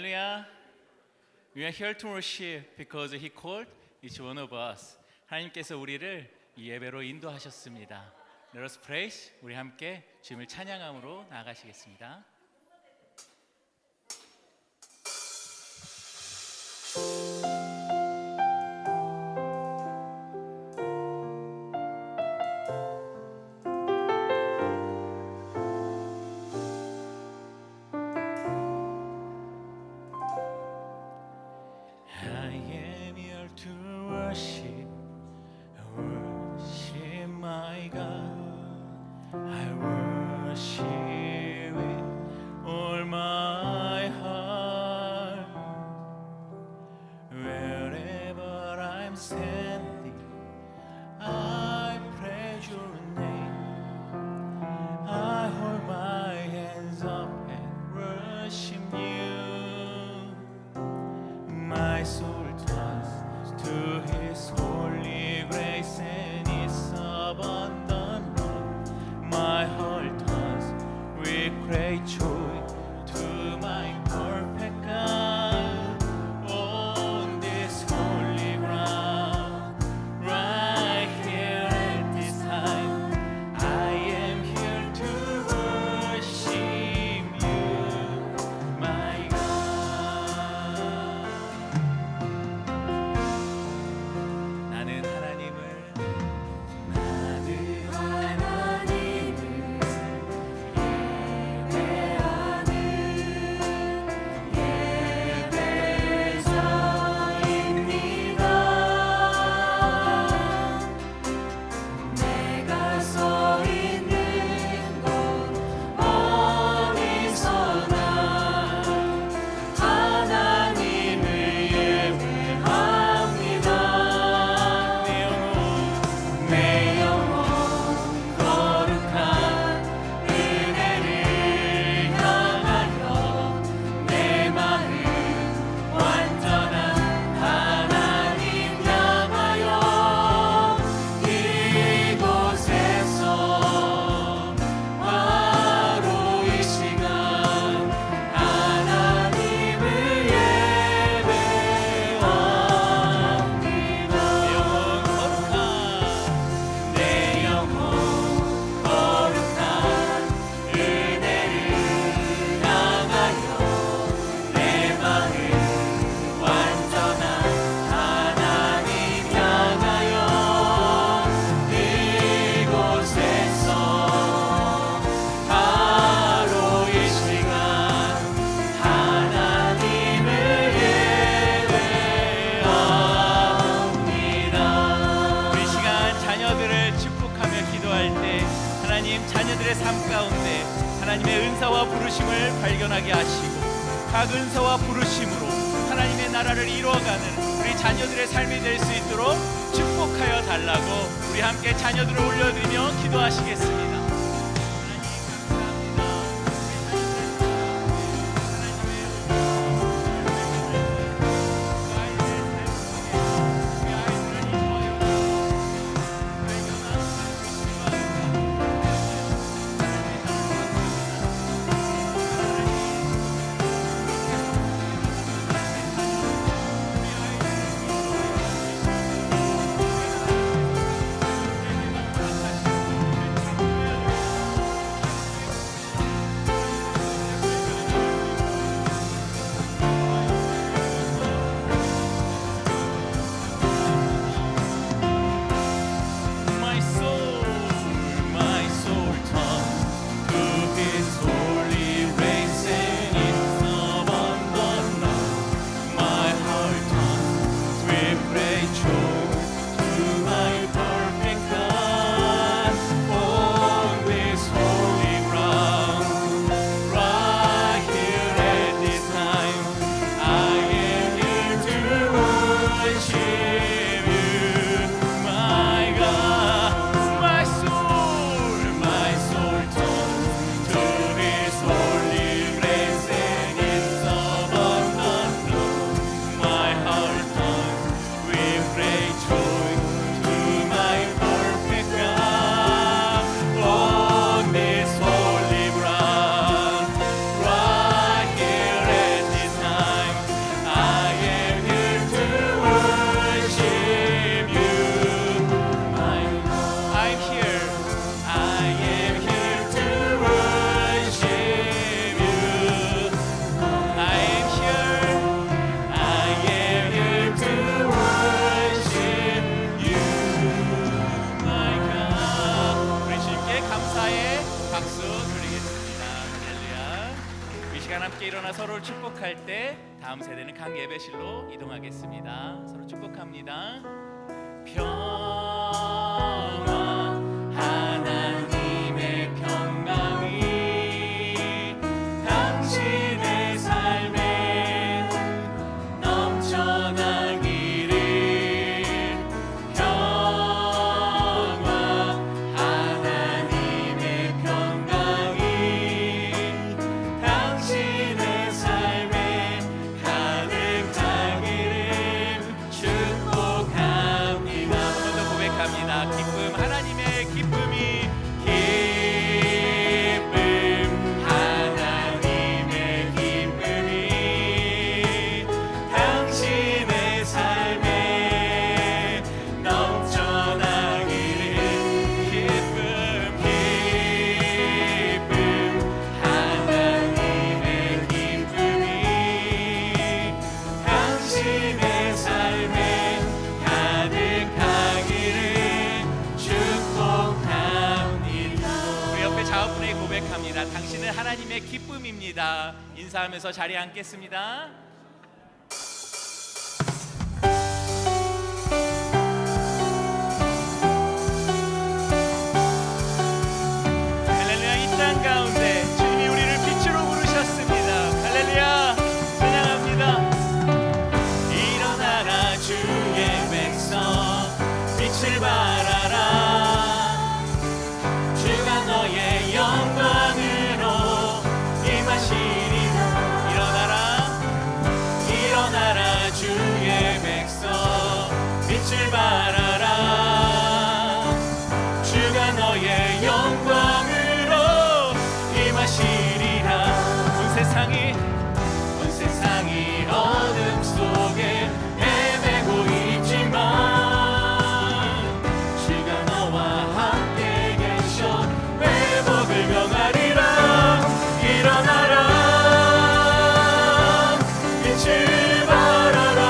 Hallelujah. We are here to worship because He called each one of us. 하나님께서 우리를 이 예배로 인도하셨습니다. Let us praise. 우리 함께 주님을 찬양함으로 나아가시겠습니다. 삶 가운데 하나님의 은사와 부르심을 발견하게 하시고 각 은사와 부르심으로 하나님의 나라를 이루어가는 우리 자녀들의 삶이 될 수 있도록 축복하여 달라고 우리 함께 자녀들을 올려드리며 기도하시겠습니다. 서로를 축복할 때 다음 세대는 각 예배실로 이동하겠습니다. 서로 축복합니다. 평화 하나님의 평강이 당신의 삶에 넘쳐나기를. 평화 하나님의 평강이 당신의 삶에 가득하기를 축복합니다. 한 번 더 고백합니다. 기쁨 하나님의 기쁨이 당신의 삶에 넘쳐나기를. 기쁨 하나님의 기쁨이 당신의 삶에 가득하기를 축복합니다. 우리 옆에 좌우분에게 고백합니다. 당신은 하나님의 기쁨입니다. 인사하면서 자리에 앉겠습니다. 할렐루야. 이 땅 가운데 주님이 우리를 빛으로 부르셨습니다. 할렐루야. 찬양합니다. 일어나라 주의 백성 빛을 발하라. 주가 너의 영광으로 임하시리라. 일어나라 주의 백성 빛을 발하라. 주가 너의 영광으로 임하시리라. 온 세상이 어둠 속에 헤매고 있지만 주가 너와 함께 계셔 회복을 명하리라. 일어나라 빛을 발하라.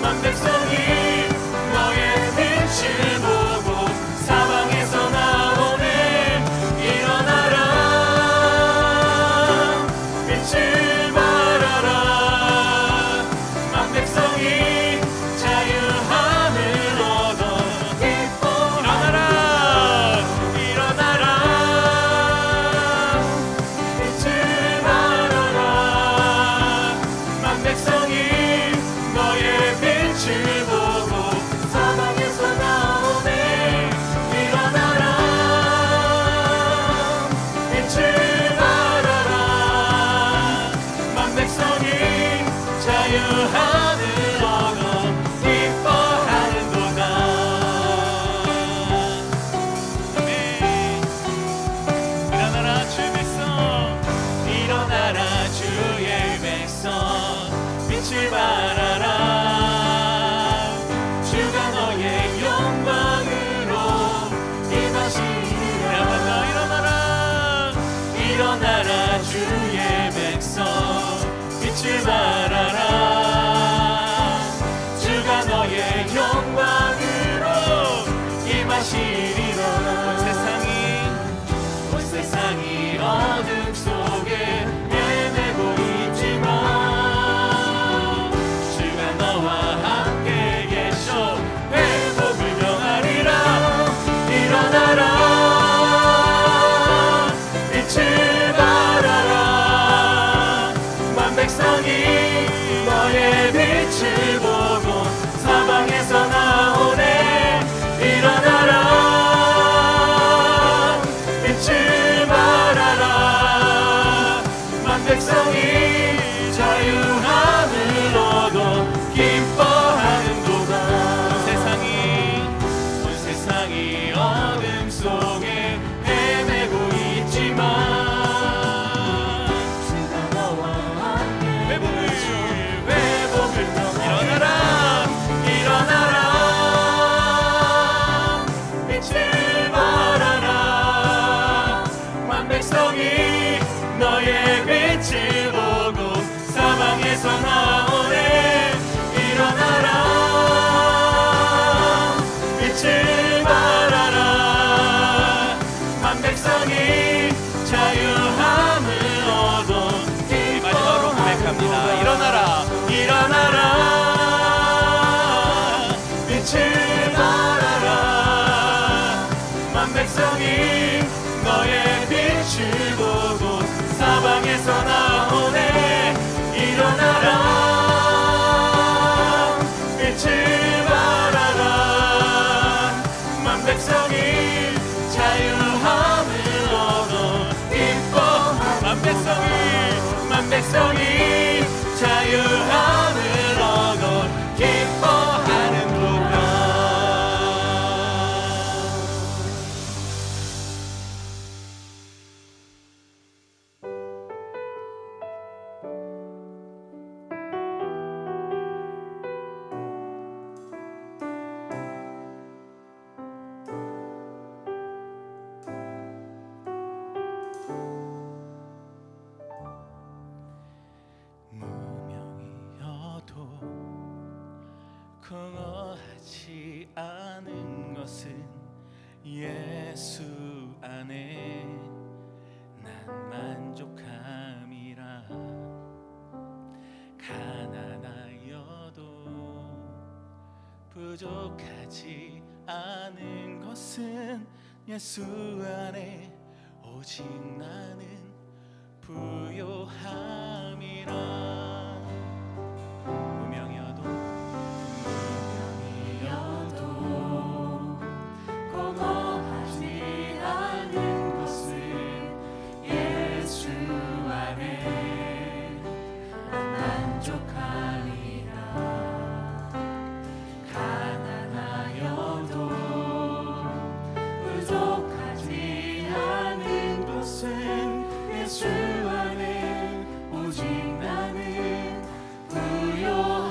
만 백성이 너의 빛을 보고 사방에서 나오네. 일어나라 빛을 발하라. 만 백성이 자유함을 얻어 기뻐. 일어나라 빛을 발하라. 만 백성이 너의 빛을 보고 사방에서 나오네. 일어나라 빛을 발하라. 만 백성이 자유함을 얻어 기뻐하는도다. 아멘. 일어나라 주의 백성, 일어나라 주의 백성 빛을 발하라. 주가 너의 영광으로 임하시리라. 일어나라 주의 백성 빛을 발하라. 주가 너의 영광으로 임하시리라. 온 세상이 어둠 속에 헤매고 있지만 주가 너와 함께 계셔 회복을 명하리라. 일어나라 빛을 발하라. 만 백성이 너의 빛을 보고 사방에서 나오네. 일어나라 빛을 발하라. 만 백성이 자유함을 얻어 기뻐하는도다. 온 세상이 어둠 속에 헤매고 있지만 주가 너와 함께 회복을 일어나라 빛을 발하라. 만 백성이 너의 빛을 보고 사방에서 나오네. 일어나라 빛을 발하라. 만 백성이 자유함을 얻어 빛을 발하라. 만 백성이 너의 빛을 보고 사방에서 나오네. 일어나라. 빛을 발하라. 만 백성이 자유함을 얻어 기뻐. 만 백성이 자유함을 얻어 기뻐하는도다. 공허하지 않은 것은 예수 안에 난 만족함이라. 가난하여도 부족하지 않은 것은 예수 안에 오직 나는 부요함이라. 공허하지 않은 것은 예수 안에 만족하리라. 가난하여도 부족하지 않은 것은 예수 안에 오직 나는 부요하리라.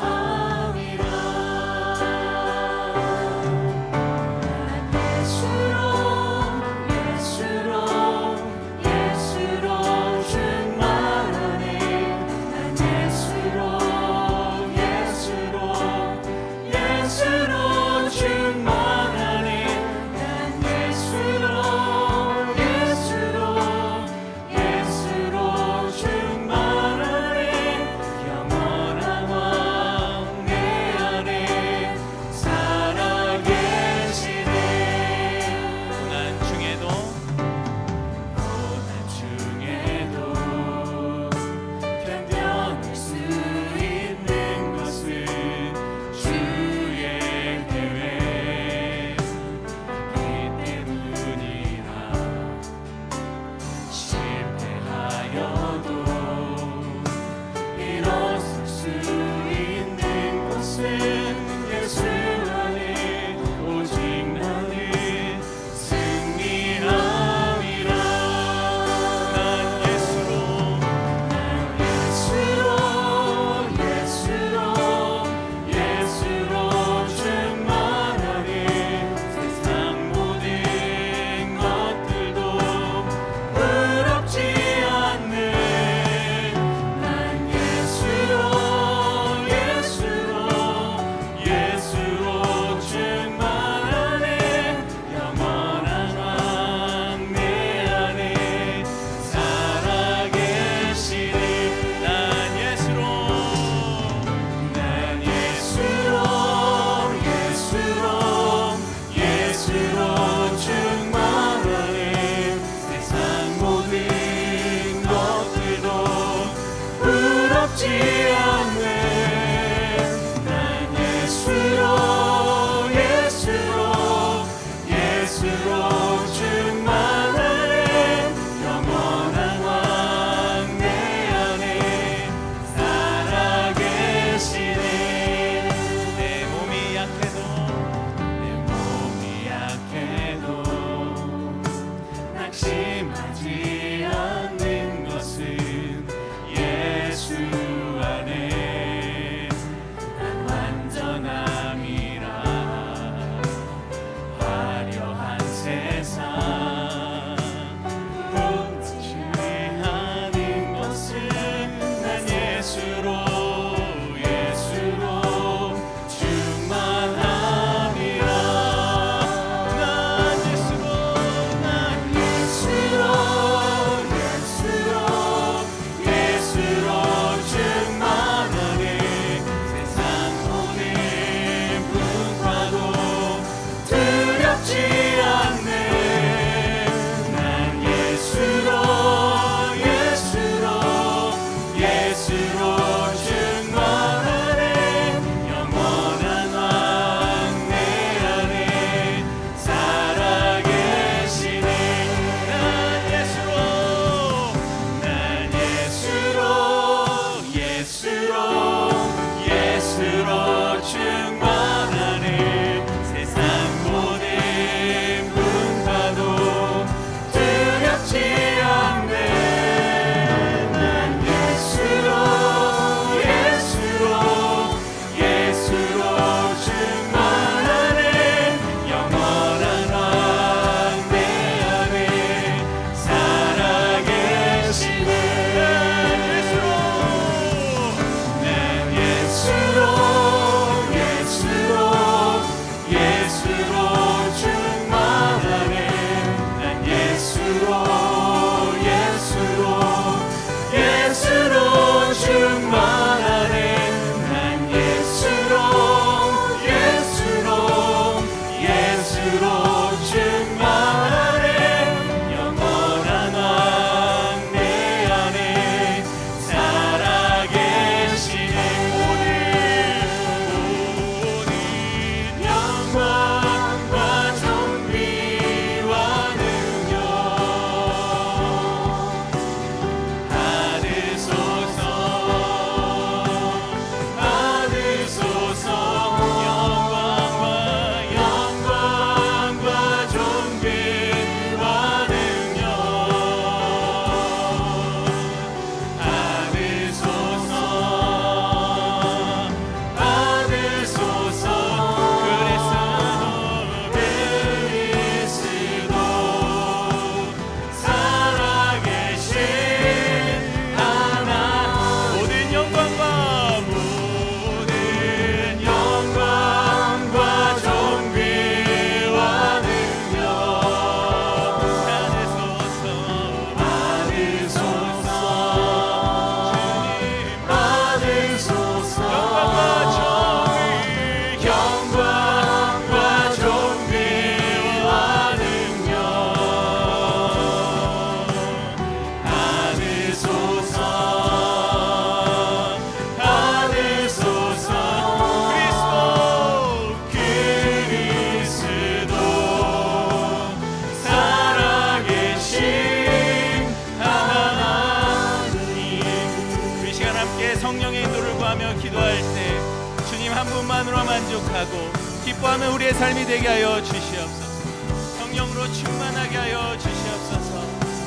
만족하고 기뻐하는 우리의 삶이 되게 하여 주시옵소서. 성령으로 충만하게 하여 주시옵소서.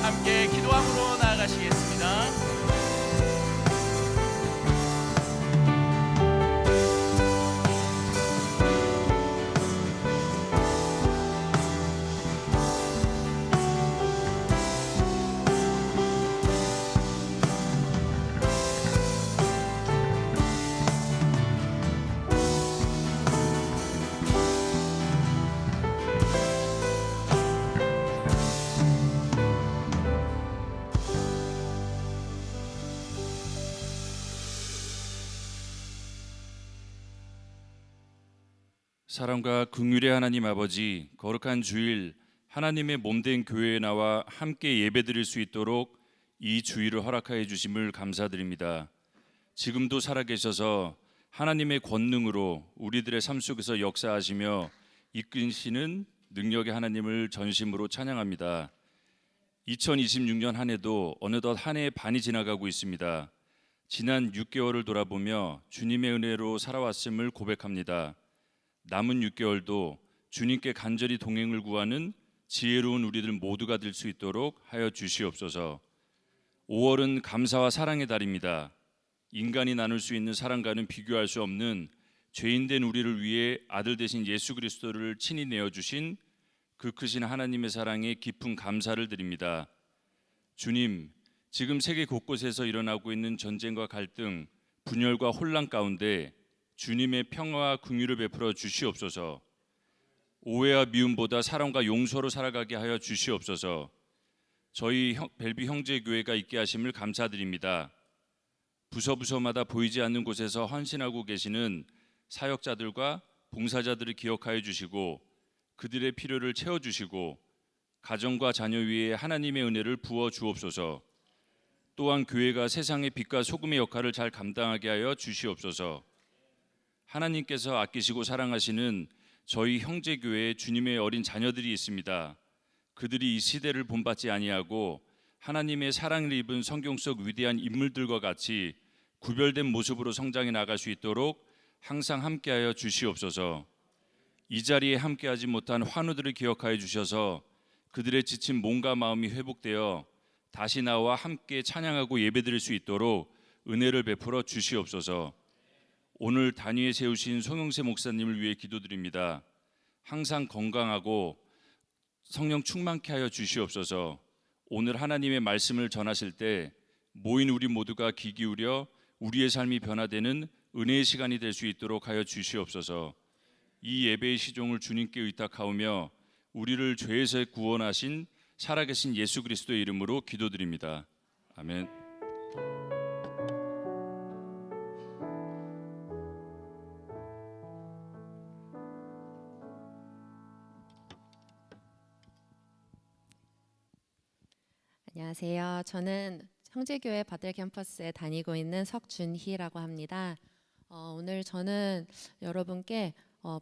함께 기도함으로 나아가시겠습니다. 사랑과 긍휼의 하나님 아버지, 거룩한 주일 하나님의 몸된 교회에 나와 함께 예배드릴 수 있도록 이 주일을 허락하여 주심을 감사드립니다. 지금도 살아계셔서 하나님의 권능으로 우리들의 삶 속에서 역사하시며 이끄시는 능력의 하나님을 전심으로 찬양합니다. 2026년 한 해도 어느덧 한 해의 반이 지나가고 있습니다. 지난 6개월을 돌아보며 주님의 은혜로 살아왔음을 고백합니다. 남은 6개월도 주님께 간절히 동행을 구하는 지혜로운 우리들 모두가 될 수 있도록 하여 주시옵소서. 5월은 감사와 사랑의 달입니다. 인간이 나눌 수 있는 사랑과는 비교할 수 없는 죄인된 우리를 위해 아들 되신 예수 그리스도를 친히 내어주신 그 크신 하나님의 사랑에 깊은 감사를 드립니다. 주님, 지금 세계 곳곳에서 일어나고 있는 전쟁과 갈등, 분열과 혼란 가운데 주님의 평화와 긍휼을 베풀어 주시옵소서. 오해와 미움보다 사랑과 용서로 살아가게 하여 주시옵소서. 저희 벨비 형제교회가 있게 하심을 감사드립니다. 부서마다 보이지 않는 곳에서 헌신하고 계시는 사역자들과 봉사자들을 기억하여 주시고 그들의 필요를 채워주시고 가정과 자녀 위에 하나님의 은혜를 부어 주옵소서. 또한 교회가 세상의 빛과 소금의 역할을 잘 감당하게 하여 주시옵소서. 하나님께서 아끼시고 사랑하시는 저희 형제교회에 주님의 어린 자녀들이 있습니다. 그들이 이 시대를 본받지 아니하고 하나님의 사랑을 입은 성경 속 위대한 인물들과 같이 구별된 모습으로 성장해 나갈 수 있도록 항상 함께하여 주시옵소서. 이 자리에 함께하지 못한 환우들을 기억하여 주셔서 그들의 지친 몸과 마음이 회복되어 다시 나와 함께 찬양하고 예배드릴 수 있도록 은혜를 베풀어 주시옵소서. 오늘 단위에 세우신 송영세 목사님을 위해 기도드립니다. 항상 건강하고 성령 충만케 하여 주시옵소서. 오늘 하나님의 말씀을 전하실 때 모인 우리 모두가 귀 기울여 우리의 삶이 변화되는 은혜의 시간이 될 수 있도록 하여 주시옵소서. 이 예배의 시종을 주님께 의탁하오며 우리를 죄에서 구원하신 살아계신 예수 그리스도의 이름으로 기도드립니다. 아멘. 안녕하세요. 저는 형제교회 바델 캠퍼스에 다니고 있는 석준희라고 합니다. 오늘 저는 여러분께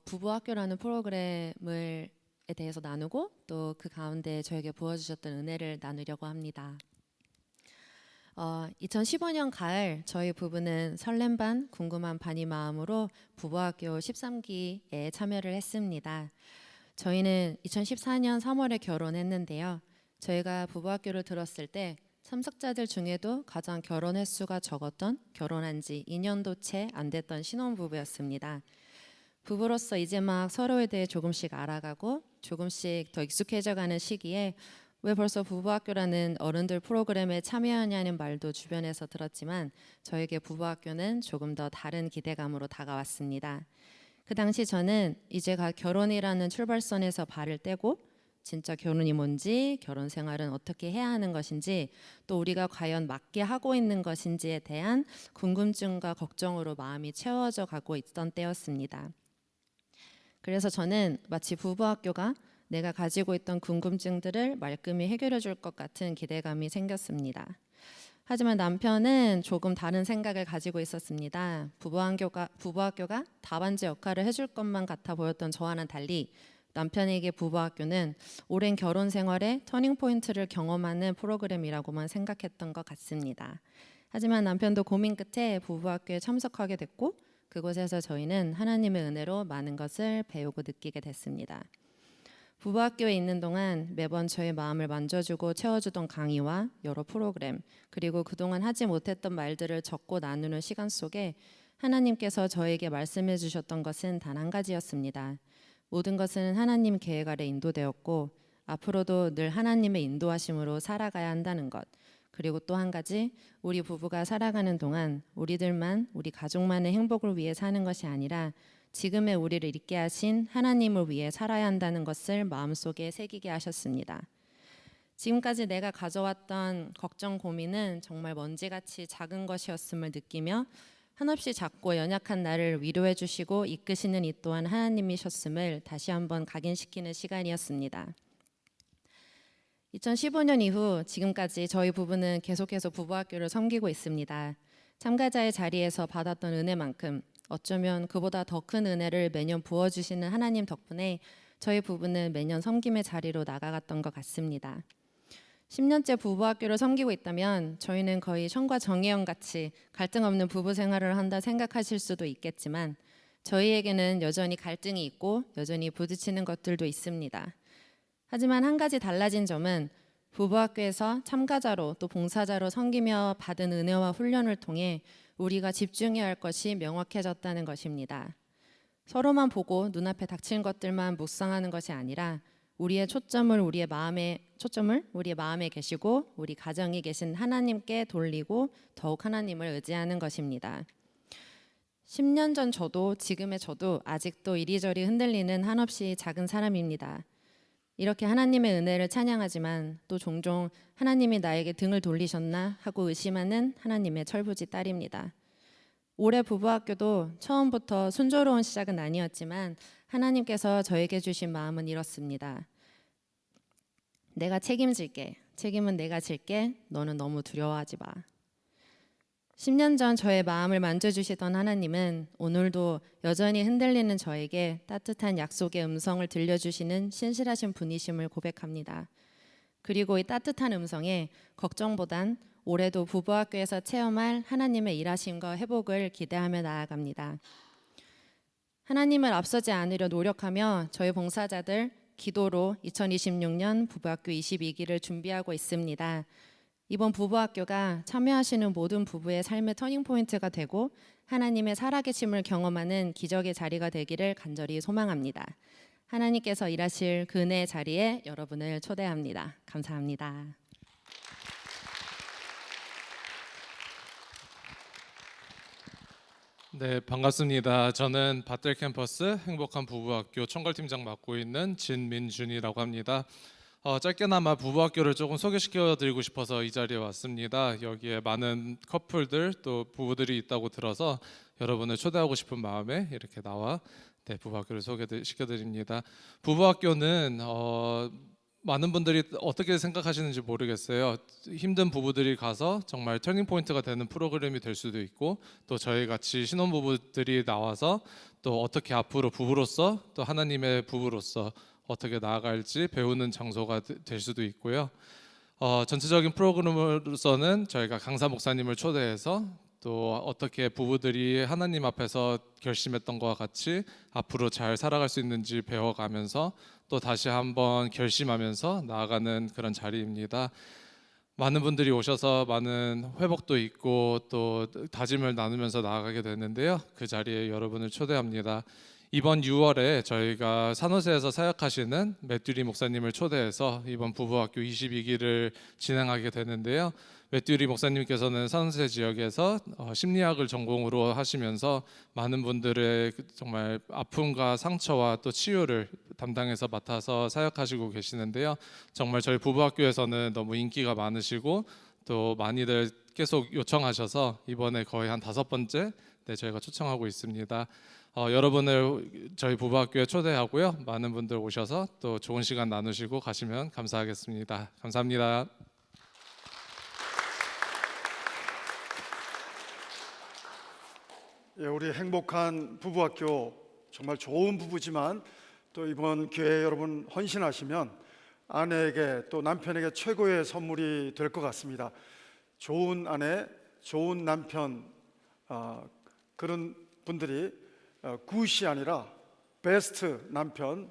부부학교라는 프로그램에 대해서 나누고 또 그 가운데 저에게 부어주셨던 은혜를 나누려고 합니다. 2015년 가을 저희 부부는 설렘 반 궁금한 반이 마음으로 부부학교 13기에 참여를 했습니다. 저희는 2014년 3월에 결혼했는데요. 저희가 부부학교를 들었을 때 참석자들 중에도 가장 결혼 횟수가 적었던 결혼한 지 2년도 채 안 됐던 신혼부부였습니다. 부부로서 이제 막 서로에 대해 조금씩 알아가고 조금씩 더 익숙해져가는 시기에 왜 벌써 부부학교라는 어른들 프로그램에 참여하냐는 말도 주변에서 들었지만 저에게 부부학교는 조금 더 다른 기대감으로 다가왔습니다. 그 당시 저는 이제 결혼이라는 출발선에서 발을 떼고 진짜 결혼이 뭔지, 결혼 생활은 어떻게 해야 하는 것인지, 또 우리가 과연 맞게 하고 있는 것인지에 대한 궁금증과 걱정으로 마음이 채워져 가고 있던 때였습니다. 그래서 저는 마치 부부학교가 내가 가지고 있던 궁금증들을 말끔히 해결해 줄 것 같은 기대감이 생겼습니다. 하지만 남편은 조금 다른 생각을 가지고 있었습니다. 부부학교가 답안지 역할을 해줄 것만 같아 보였던 저와는 달리 남편에게 부부학교는 오랜 결혼 생활의 터닝포인트를 경험하는 프로그램이라고만 생각했던 것 같습니다. 하지만 남편도 고민 끝에 부부학교에 참석하게 됐고 그곳에서 저희는 하나님의 은혜로 많은 것을 배우고 느끼게 됐습니다. 부부학교에 있는 동안 매번 저의 마음을 만져주고 채워주던 강의와 여러 프로그램, 그리고 그동안 하지 못했던 말들을 적고 나누는 시간 속에 하나님께서 저에게 말씀해 주셨던 것은 단 한 가지였습니다. 모든 것은 하나님 계획 아래 인도되었고 앞으로도 늘 하나님의 인도하심으로 살아가야 한다는 것. 그리고 또 한 가지, 우리 부부가 살아가는 동안 우리들만, 우리 가족만의 행복을 위해 사는 것이 아니라 지금의 우리를 있게 하신 하나님을 위해 살아야 한다는 것을 마음속에 새기게 하셨습니다. 지금까지 내가 가져왔던 걱정, 고민은 정말 먼지같이 작은 것이었음을 느끼며 한없이 작고 연약한 나를 위로해 주시고 이끄시는 이 또한 하나님이셨음을 다시 한번 각인시키는 시간이었습니다. 2015년 이후 지금까지 저희 부부는 계속해서 부부학교를 섬기고 있습니다. 참가자의 자리에서 받았던 은혜만큼 어쩌면 그보다 더 큰 은혜를 매년 부어주시는 하나님 덕분에 저희 부부는 매년 섬김의 자리로 나아갔던 것 같습니다. 10년째 부부학교를 섬기고 있다면 저희는 거의 천과 정혜영 같이 갈등 없는 부부 생활을 한다 생각하실 수도 있겠지만 저희에게는 여전히 갈등이 있고 여전히 부딪히는 것들도 있습니다. 하지만 한 가지 달라진 점은 부부학교에서 참가자로 또 봉사자로 섬기며 받은 은혜와 훈련을 통해 우리가 집중해야 할 것이 명확해졌다는 것입니다. 서로만 보고 눈앞에 닥친 것들만 묵상하는 것이 아니라 우리의 초점을 우리의 마음에 계시고 우리 가정에 계신 하나님께 돌리고 더욱 하나님을 의지하는 것입니다. 10년 전 저도 지금의 저도 아직도 이리저리 흔들리는 한없이 작은 사람입니다. 이렇게 하나님의 은혜를 찬양하지만 또 종종 하나님이 나에게 등을 돌리셨나 하고 의심하는 하나님의 철부지 딸입니다. 올해 부부학교도 처음부터 순조로운 시작은 아니었지만 하나님께서 저에게 주신 마음은 이렇습니다. 내가 책임질게. 책임은 내가 질게. 너는 너무 두려워하지 마. 10년 전 저의 마음을 만져주시던 하나님은 오늘도 여전히 흔들리는 저에게 따뜻한 약속의 음성을 들려주시는 신실하신 분이심을 고백합니다. 그리고 이 따뜻한 음성에 걱정보단 올해도 부부학교에서 체험할 하나님의 일하심과 회복을 기대하며 나아갑니다. 하나님을 앞서지 않으려 노력하며 저희 봉사자들 기도로 2026년 부부학교 22기를 준비하고 있습니다. 이번 부부학교가 참여하시는 모든 부부의 삶의 터닝포인트가 되고 하나님의 살아계심을 경험하는 기적의 자리가 되기를 간절히 소망합니다. 하나님께서 일하실 그 은혜의 자리에 여러분을 초대합니다. 감사합니다. 네, 반갑습니다. 저는 밭들 캠퍼스 행복한 부부학교 총괄팀장 맡고 있는 진민준이라고 합니다. 짧게나마 부부학교를 조금 소개시켜 드리고 싶어서 이 자리에 왔습니다. 여기에 많은 커플들 또 부부들이 있다고 들어서 여러분을 초대하고 싶은 마음에 이렇게 나와 부부학교를 소개시켜 드립니다. 부부학교는 많은 분들이 어떻게 생각하시는지 모르겠어요. 힘든 부부들이 가서 정말 터닝 포인트가 되는 프로그램이 될 수도 있고 또 저희 같이 신혼부부들이 나와서 또 어떻게 앞으로 부부로서 또 하나님의 부부로서 어떻게 나아갈지 배우는 장소가 될 수도 있고요. 전체적인 프로그램으로서는 저희가 강사 목사님을 초대해서 또 어떻게 부부들이 하나님 앞에서 결심했던 것과 같이 앞으로 잘 살아갈 수 있는지 배워가면서 또 다시 한번 결심하면서 나아가는 그런 자리입니다. 많은 분들이 오셔서 많은 회복도 있고 또 다짐을 나누면서 나아가게 되는데요. 그 자리에 여러분을 초대합니다. 이번 6월에 저희가 산호세에서 사역하시는 매튜리 목사님을 초대해서 이번 부부학교 22기를 진행하게 되는데요. 매튜리 목사님께서는 산호세 지역에서 심리학을 전공으로 하시면서 많은 분들의 정말 아픔과 상처와 또 치유를 담당해서 맡아서 사역하시고 계시는데요. 정말 저희 부부학교에서는 너무 인기가 많으시고 또 많이들 계속 요청하셔서 이번에 거의 한 5번째 저희가 초청하고 있습니다. 여러분을 저희 부부학교에 초대하고요. 많은 분들 오셔서 또 좋은 시간 나누시고 가시면 감사하겠습니다. 감사합니다. 예, 우리 행복한 부부학교 정말 좋은 부부지만 또 이번 기회에 여러분 헌신하시면 아내에게 또 남편에게 최고의 선물이 될 것 같습니다. 좋은 아내, 좋은 남편 그런 분들이 굿이 아니라 베스트 남편,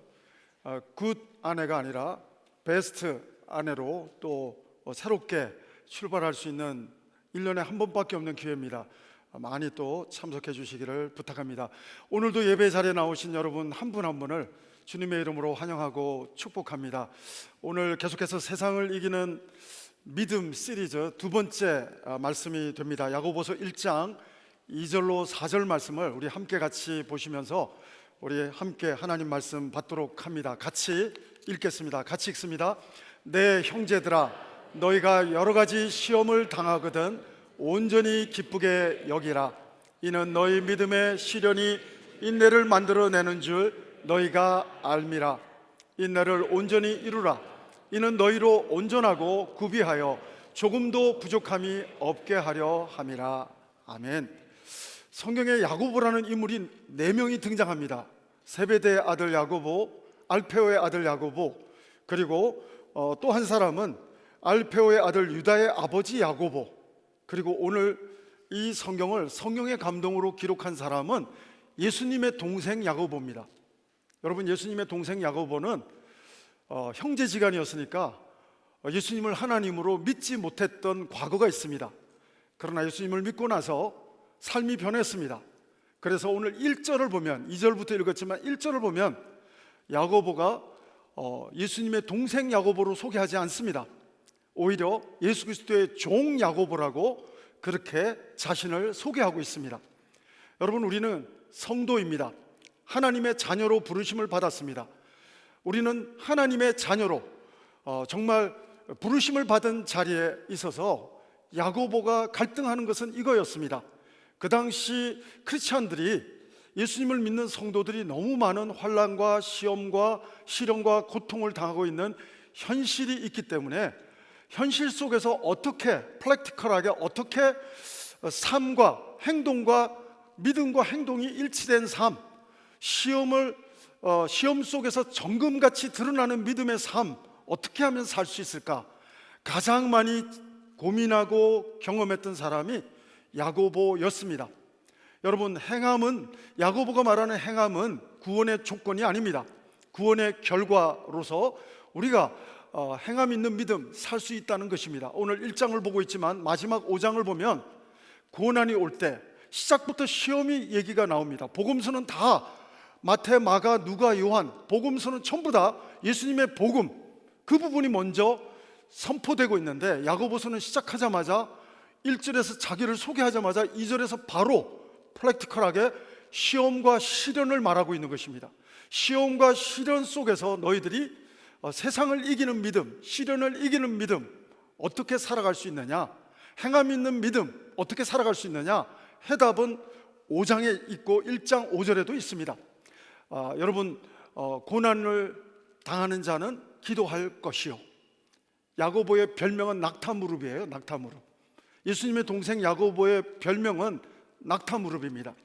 굿 아내가 아니라 베스트 아내로 또 새롭게 출발할 수 있는 1년에 한 번밖에 없는 기회입니다. 많이 또 참석해 주시기를 부탁합니다. 오늘도 예배 자리에 나오신 여러분 한 분 한 분을 주님의 이름으로 환영하고 축복합니다. 오늘 계속해서 세상을 이기는 믿음 시리즈 두 번째 말씀이 됩니다. 야고보서 1장 2절로 4절 말씀을 우리 함께 같이 보시면서 우리 함께 하나님 말씀 받도록 합니다. 같이 읽겠습니다. 같이 읽습니다. 내 형제들아, 너희가 여러 가지 시험을 당하거든 온전히 기쁘게 여기라. 이는 너희 믿음의 시련이 인내를 만들어내는 줄 너희가 알미라. 인내를 온전히 이루라. 이는 너희로 온전하고 구비하여 조금도 부족함이 없게 하려 함이라. 아멘. 성경에 야고보라는 인물이 4명이 등장합니다. 세베대의 아들 야고보, 알페오의 아들 야고보, 그리고 또 한 사람은 알페오의 아들 유다의 아버지 야고보, 그리고 오늘 이 성경을 성령의 감동으로 기록한 사람은 예수님의 동생 야고보입니다. 여러분, 예수님의 동생 야고보는 형제지간이었으니까 예수님을 하나님으로 믿지 못했던 과거가 있습니다. 그러나 예수님을 믿고 나서 삶이 변했습니다. 그래서 오늘 1절을 보면, 2절부터 읽었지만 1절을 보면 야고보가 예수님의 동생 야고보로 소개하지 않습니다. 오히려 예수 그리스도의 종 야고보라고 그렇게 자신을 소개하고 있습니다. 여러분, 우리는 성도입니다. 하나님의 자녀로 부르심을 받았습니다. 우리는 하나님의 자녀로 정말 부르심을 받은 자리에 있어서 야고보가 갈등하는 것은 이거였습니다. 그 당시 크리스찬들이, 예수님을 믿는 성도들이 너무 많은 환난과 시험과 시련과 고통을 당하고 있는 현실이 있기 때문에 현실 속에서 어떻게 프랙티컬하게 어떻게 삶과 행동과 믿음과 행동이 일치된 삶, 시험 속에서 정금같이 드러나는 믿음의 삶, 어떻게 하면 살 수 있을까? 가장 많이 고민하고 경험했던 사람이 야고보였습니다. 여러분, 행함은, 야고보가 말하는 행함은 구원의 조건이 아닙니다. 구원의 결과로서 우리가 행함 있는 믿음 살 수 있다는 것입니다. 오늘 1장을 보고 있지만 마지막 5장을 보면 고난이 올 때 시작부터 시험이 얘기가 나옵니다. 복음서는 다 마태, 마가, 누가, 요한, 복음서는 전부 다 예수님의 복음, 그 부분이 먼저 선포되고 있는데 야고보서는 시작하자마자 1절에서 자기를 소개하자마자 2절에서 바로 프랙티컬하게 시험과 시련을 말하고 있는 것입니다. 시험과 시련 속에서 너희들이 세상을 이기는 믿음, 시련을 이기는 믿음 어떻게 살아갈 수 있느냐, 행함 있는 믿음 어떻게 살아갈 수 있느냐, 해답은 5장에 있고 1장 5절에도 있습니다. 여러분, 고난을 당하는 자는 기도할 것이요. 야고보의 별명은 낙타무릎이에요. 낙타무릎. 예수님의 동생 야고보의 별명은 낙타무릎입니다.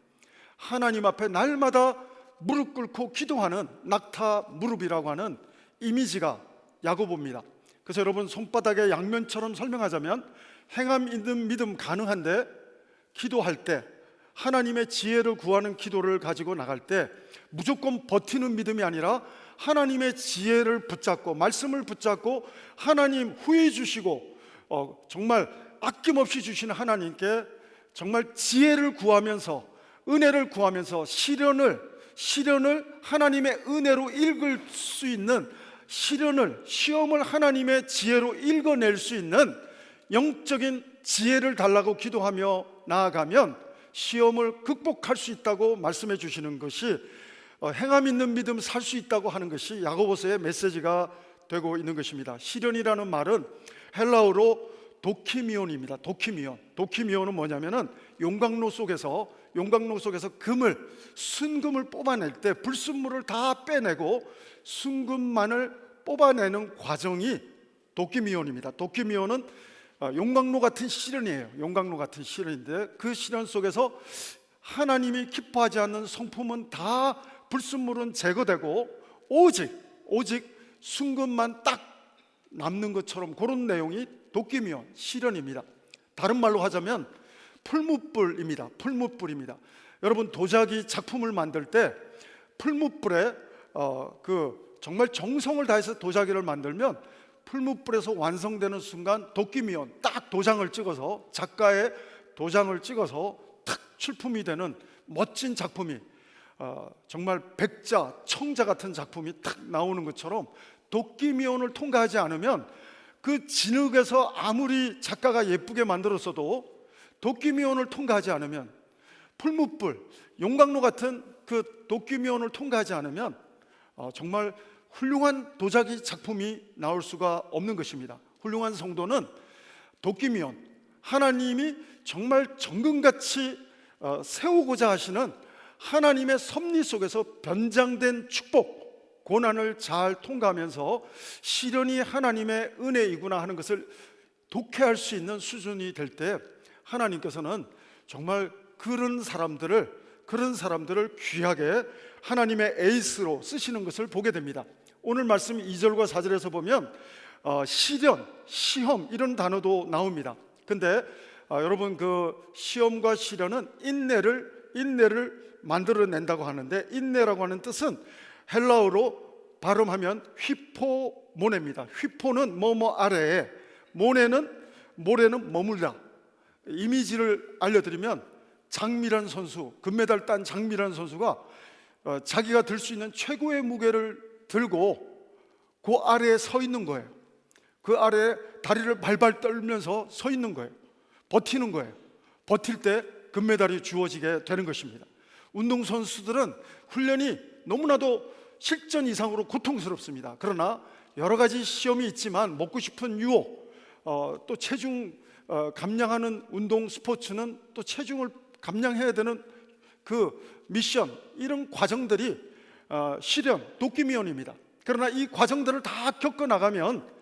하나님 앞에 날마다 무릎 꿇고 기도하는 낙타무릎이라고 하는 이미지가 야고보입니다. 그래서 여러분, 손바닥의 양면처럼 설명하자면 행함 있는 믿음 가능한데 기도할 때, 하나님의 지혜를 구하는 기도를 가지고 나갈 때 무조건 버티는 믿음이 아니라 하나님의 지혜를 붙잡고 말씀을 붙잡고 하나님 후회 주시고 정말 아낌없이 주시는 하나님께 정말 지혜를 구하면서, 은혜를 구하면서 시련을 하나님의 은혜로 읽을 수 있는, 시험을 하나님의 지혜로 읽어낼 수 있는 영적인 지혜를 달라고 기도하며 나아가면 시험을 극복할 수 있다고 말씀해 주시는 것이, 행함 있는 믿음 살 수 있다고 하는 것이 야고보서의 메시지가 되고 있는 것입니다. 시련이라는 말은 헬라어로 도키미온입니다. 도키미온은 뭐냐면은 용광로 속에서 순금을 뽑아낼 때 불순물을 다 빼내고 순금만을 뽑아내는 과정이 도키미온입니다. 도키미온은 용광로 같은 시련이에요. 용광로 같은 시련인데 그 시련 속에서 하나님이 기뻐하지 않는 성품은 다, 불순물은 제거되고 오직 순금만 딱 남는 것처럼, 그런 내용이 도끼미온 시련입니다. 다른 말로 하자면 풀무불입니다. 여러분 도자기 작품을 만들 때 풀무불에 정말 정성을 다해서 도자기를 만들면 풀무불에서 완성되는 순간 도끼미온 딱 도장을 찍어서 작가의 도장을 찍어서 탁 출품이 되는 멋진 작품이 정말 백자, 청자 같은 작품이 탁 나오는 것처럼 도끼미온을 통과하지 않으면 그 진흙에서 아무리 작가가 예쁘게 만들었어도 도끼미온을 통과하지 않으면 풀무불, 용광로 같은 그 도끼미온을 통과하지 않으면 정말 훌륭한 도자기 작품이 나올 수가 없는 것입니다. 훌륭한 성도는 도끼미온, 하나님이 정말 정금같이 세우고자 하시는 하나님의 섭리 속에서 변장된 축복, 고난을 잘 통과하면서 시련이 하나님의 은혜이구나 하는 것을 독해할 수 있는 수준이 될 때 하나님께서는 정말 그런 사람들을 귀하게 하나님의 에이스로 쓰시는 것을 보게 됩니다. 오늘 말씀 2절과 4절에서 보면 시련, 시험 이런 단어도 나옵니다. 근데 여러분 그 시험과 시련은 인내를 만들어낸다고 하는데, 인내라고 하는 뜻은 헬라어로 발음하면 휘포모네입니다. 휘포는 뭐뭐 아래에, 모래는 머물다. 이미지를 알려드리면 장미란 선수, 금메달 딴 장미란 선수가 자기가 들 수 있는 최고의 무게를 들고 그 아래에 서 있는 거예요. 그 아래에 다리를 발발 떨면서 서 있는 거예요. 버티는 거예요. 버틸 때 금메달이 주어지게 되는 것입니다. 운동선수들은 훈련이 너무나도 실전 이상으로 고통스럽습니다. 그러나 여러 가지 시험이 있지만 먹고 싶은 유혹, 또 체중 감량하는 운동 스포츠는 또 체중을 감량해야 되는 그 미션, 이런 과정들이 시련, 도끼미온입니다. 그러나 이 과정들을 다 겪어나가면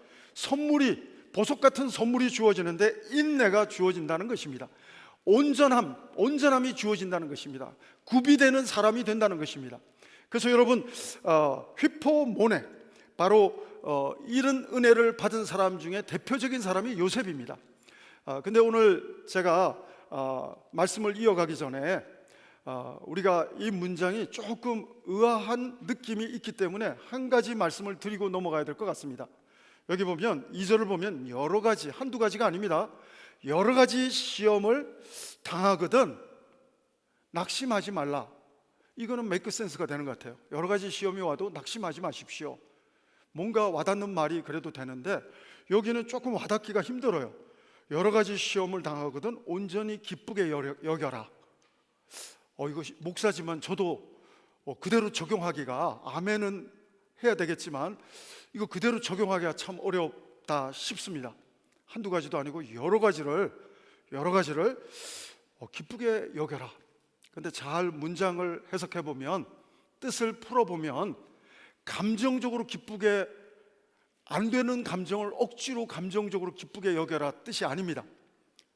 보석 같은 선물이 주어지는데 인내가 주어진다는 것입니다. 온전함이 주어진다는 것입니다. 구비되는 사람이 된다는 것입니다. 그래서 여러분 휘포모네, 바로 이런 은혜를 받은 사람 중에 대표적인 사람이 요셉입니다. 근데 오늘 제가 말씀을 이어가기 전에 우리가 이 문장이 조금 의아한 느낌이 있기 때문에 한 가지 말씀을 드리고 넘어가야 될 것 같습니다. 여기 보면 2절을 보면 여러 가지, 한두 가지가 아닙니다. 여러 가지 시험을 당하거든 낙심하지 말라. 이거는 메이크 센스가 되는 것 같아요. 여러 가지 시험이 와도 낙심하지 마십시오. 뭔가 와닿는 말이 그래도 되는데 여기는 조금 와닿기가 힘들어요. 여러 가지 시험을 당하거든 온전히 기쁘게 여겨라. 이거 목사지만 저도 그대로 적용하기가, 아멘은 해야 되겠지만 이거 그대로 적용하기가 참 어렵다 싶습니다. 한두 가지도 아니고 여러 가지를 기쁘게 여겨라. 근데 잘 문장을 해석해 보면, 뜻을 풀어 보면 감정적으로 기쁘게 안 되는 감정을 억지로 감정적으로 기쁘게 여겨라 뜻이 아닙니다.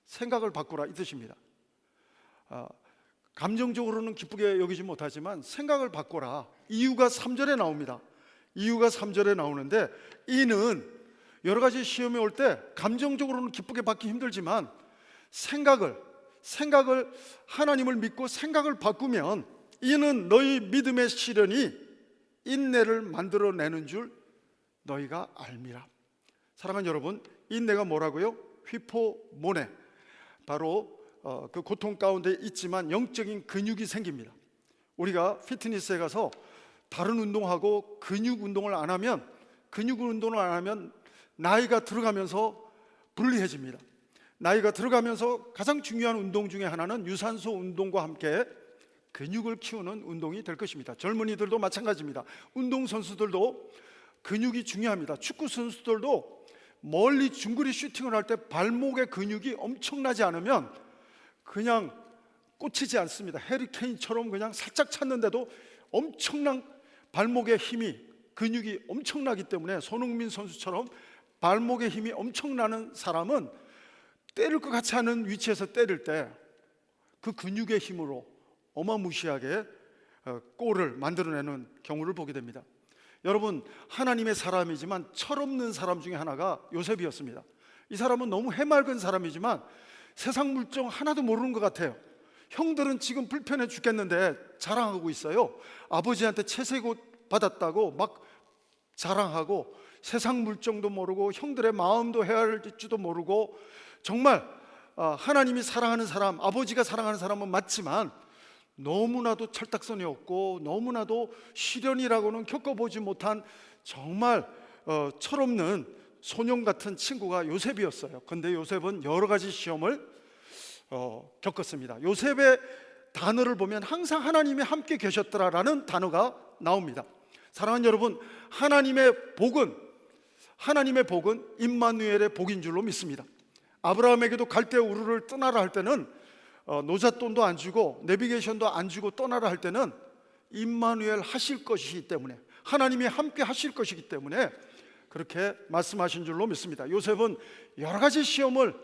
생각을 바꾸라 이 뜻입니다. 감정적으로는 기쁘게 여기지 못하지만 생각을 바꿔라. 이유가 3절에 나옵니다. 이유가 3절에 나오는데, 이는 여러 가지 시험이 올 때 감정적으로는 기쁘게 받기 힘들지만 생각을 하나님을 믿고 생각을 바꾸면 이는 너희 믿음의 시련이 인내를 만들어내는 줄 너희가 알미라. 사랑하는 여러분, 인내가 뭐라고요? 휘포모네, 바로 그 고통 가운데 있지만 영적인 근육이 생깁니다. 우리가 피트니스에 가서 다른 운동하고 근육 운동을 안 하면 나이가 들어가면서 불리해집니다. 나이가 들어가면서 가장 중요한 운동 중에 하나는 유산소 운동과 함께 근육을 키우는 운동이 될 것입니다. 젊은이들도 마찬가지입니다. 운동선수들도 근육이 중요합니다. 축구 선수들도 멀리 중거리 슈팅을 할 때 발목의 근육이 엄청나지 않으면 그냥 꽂히지 않습니다. 해리 케인처럼 그냥 살짝 찼는데도 엄청난 발목의 힘이, 근육이 엄청나기 때문에 손흥민 선수처럼 발목의 힘이 엄청나는 사람은 때릴 것 같지 않은 위치에서 때릴 때 그 근육의 힘으로 어마무시하게 골을 만들어내는 경우를 보게 됩니다. 여러분, 하나님의 사람이지만 철없는 사람 중에 하나가 요셉이었습니다. 이 사람은 너무 해맑은 사람이지만 세상 물정 하나도 모르는 것 같아요. 형들은 지금 불편해 죽겠는데 자랑하고 있어요. 아버지한테 채색옷 받았다고 막 자랑하고 세상 물정도 모르고 형들의 마음도 헤아릴지도 모르고 정말 하나님이 사랑하는 사람, 아버지가 사랑하는 사람은 맞지만 너무나도 철딱선이 없고 너무나도 시련이라고는 겪어보지 못한 정말 철없는 소년 같은 친구가 요셉이었어요. 근데 요셉은 여러 가지 시험을 겪었습니다. 요셉의 단어를 보면 항상 하나님이 함께 계셨더라라는 단어가 나옵니다. 사랑하는 여러분, 하나님의 복은 임마누엘의 복인 줄로 믿습니다. 아브라함에게도 갈대 우르를 떠나라 할 때는 노잣돈도 안 주고 내비게이션도 안 주고 떠나라 할 때는 임마누엘 하실 것이기 때문에, 하나님이 함께 하실 것이기 때문에 그렇게 말씀하신 줄로 믿습니다. 요셉은 여러 가지 시험을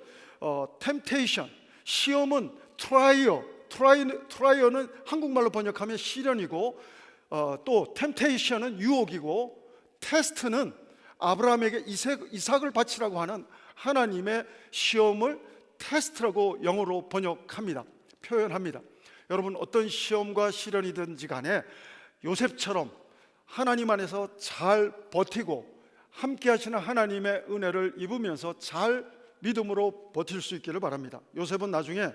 템테이션, 시험은 트라이어는 한국말로 번역하면 시련이고, 또 템테이션은 유혹이고, 테스트는 아브라함에게 이삭을 바치라고 하는 하나님의 시험을 테스트라고 영어로 번역합니다. 표현합니다. 여러분, 어떤 시험과 시련이든지 간에 요셉처럼 하나님 안에서 잘 버티고 함께 하시는 하나님의 은혜를 입으면서 잘 믿음으로 버틸 수 있기를 바랍니다. 요셉은 나중에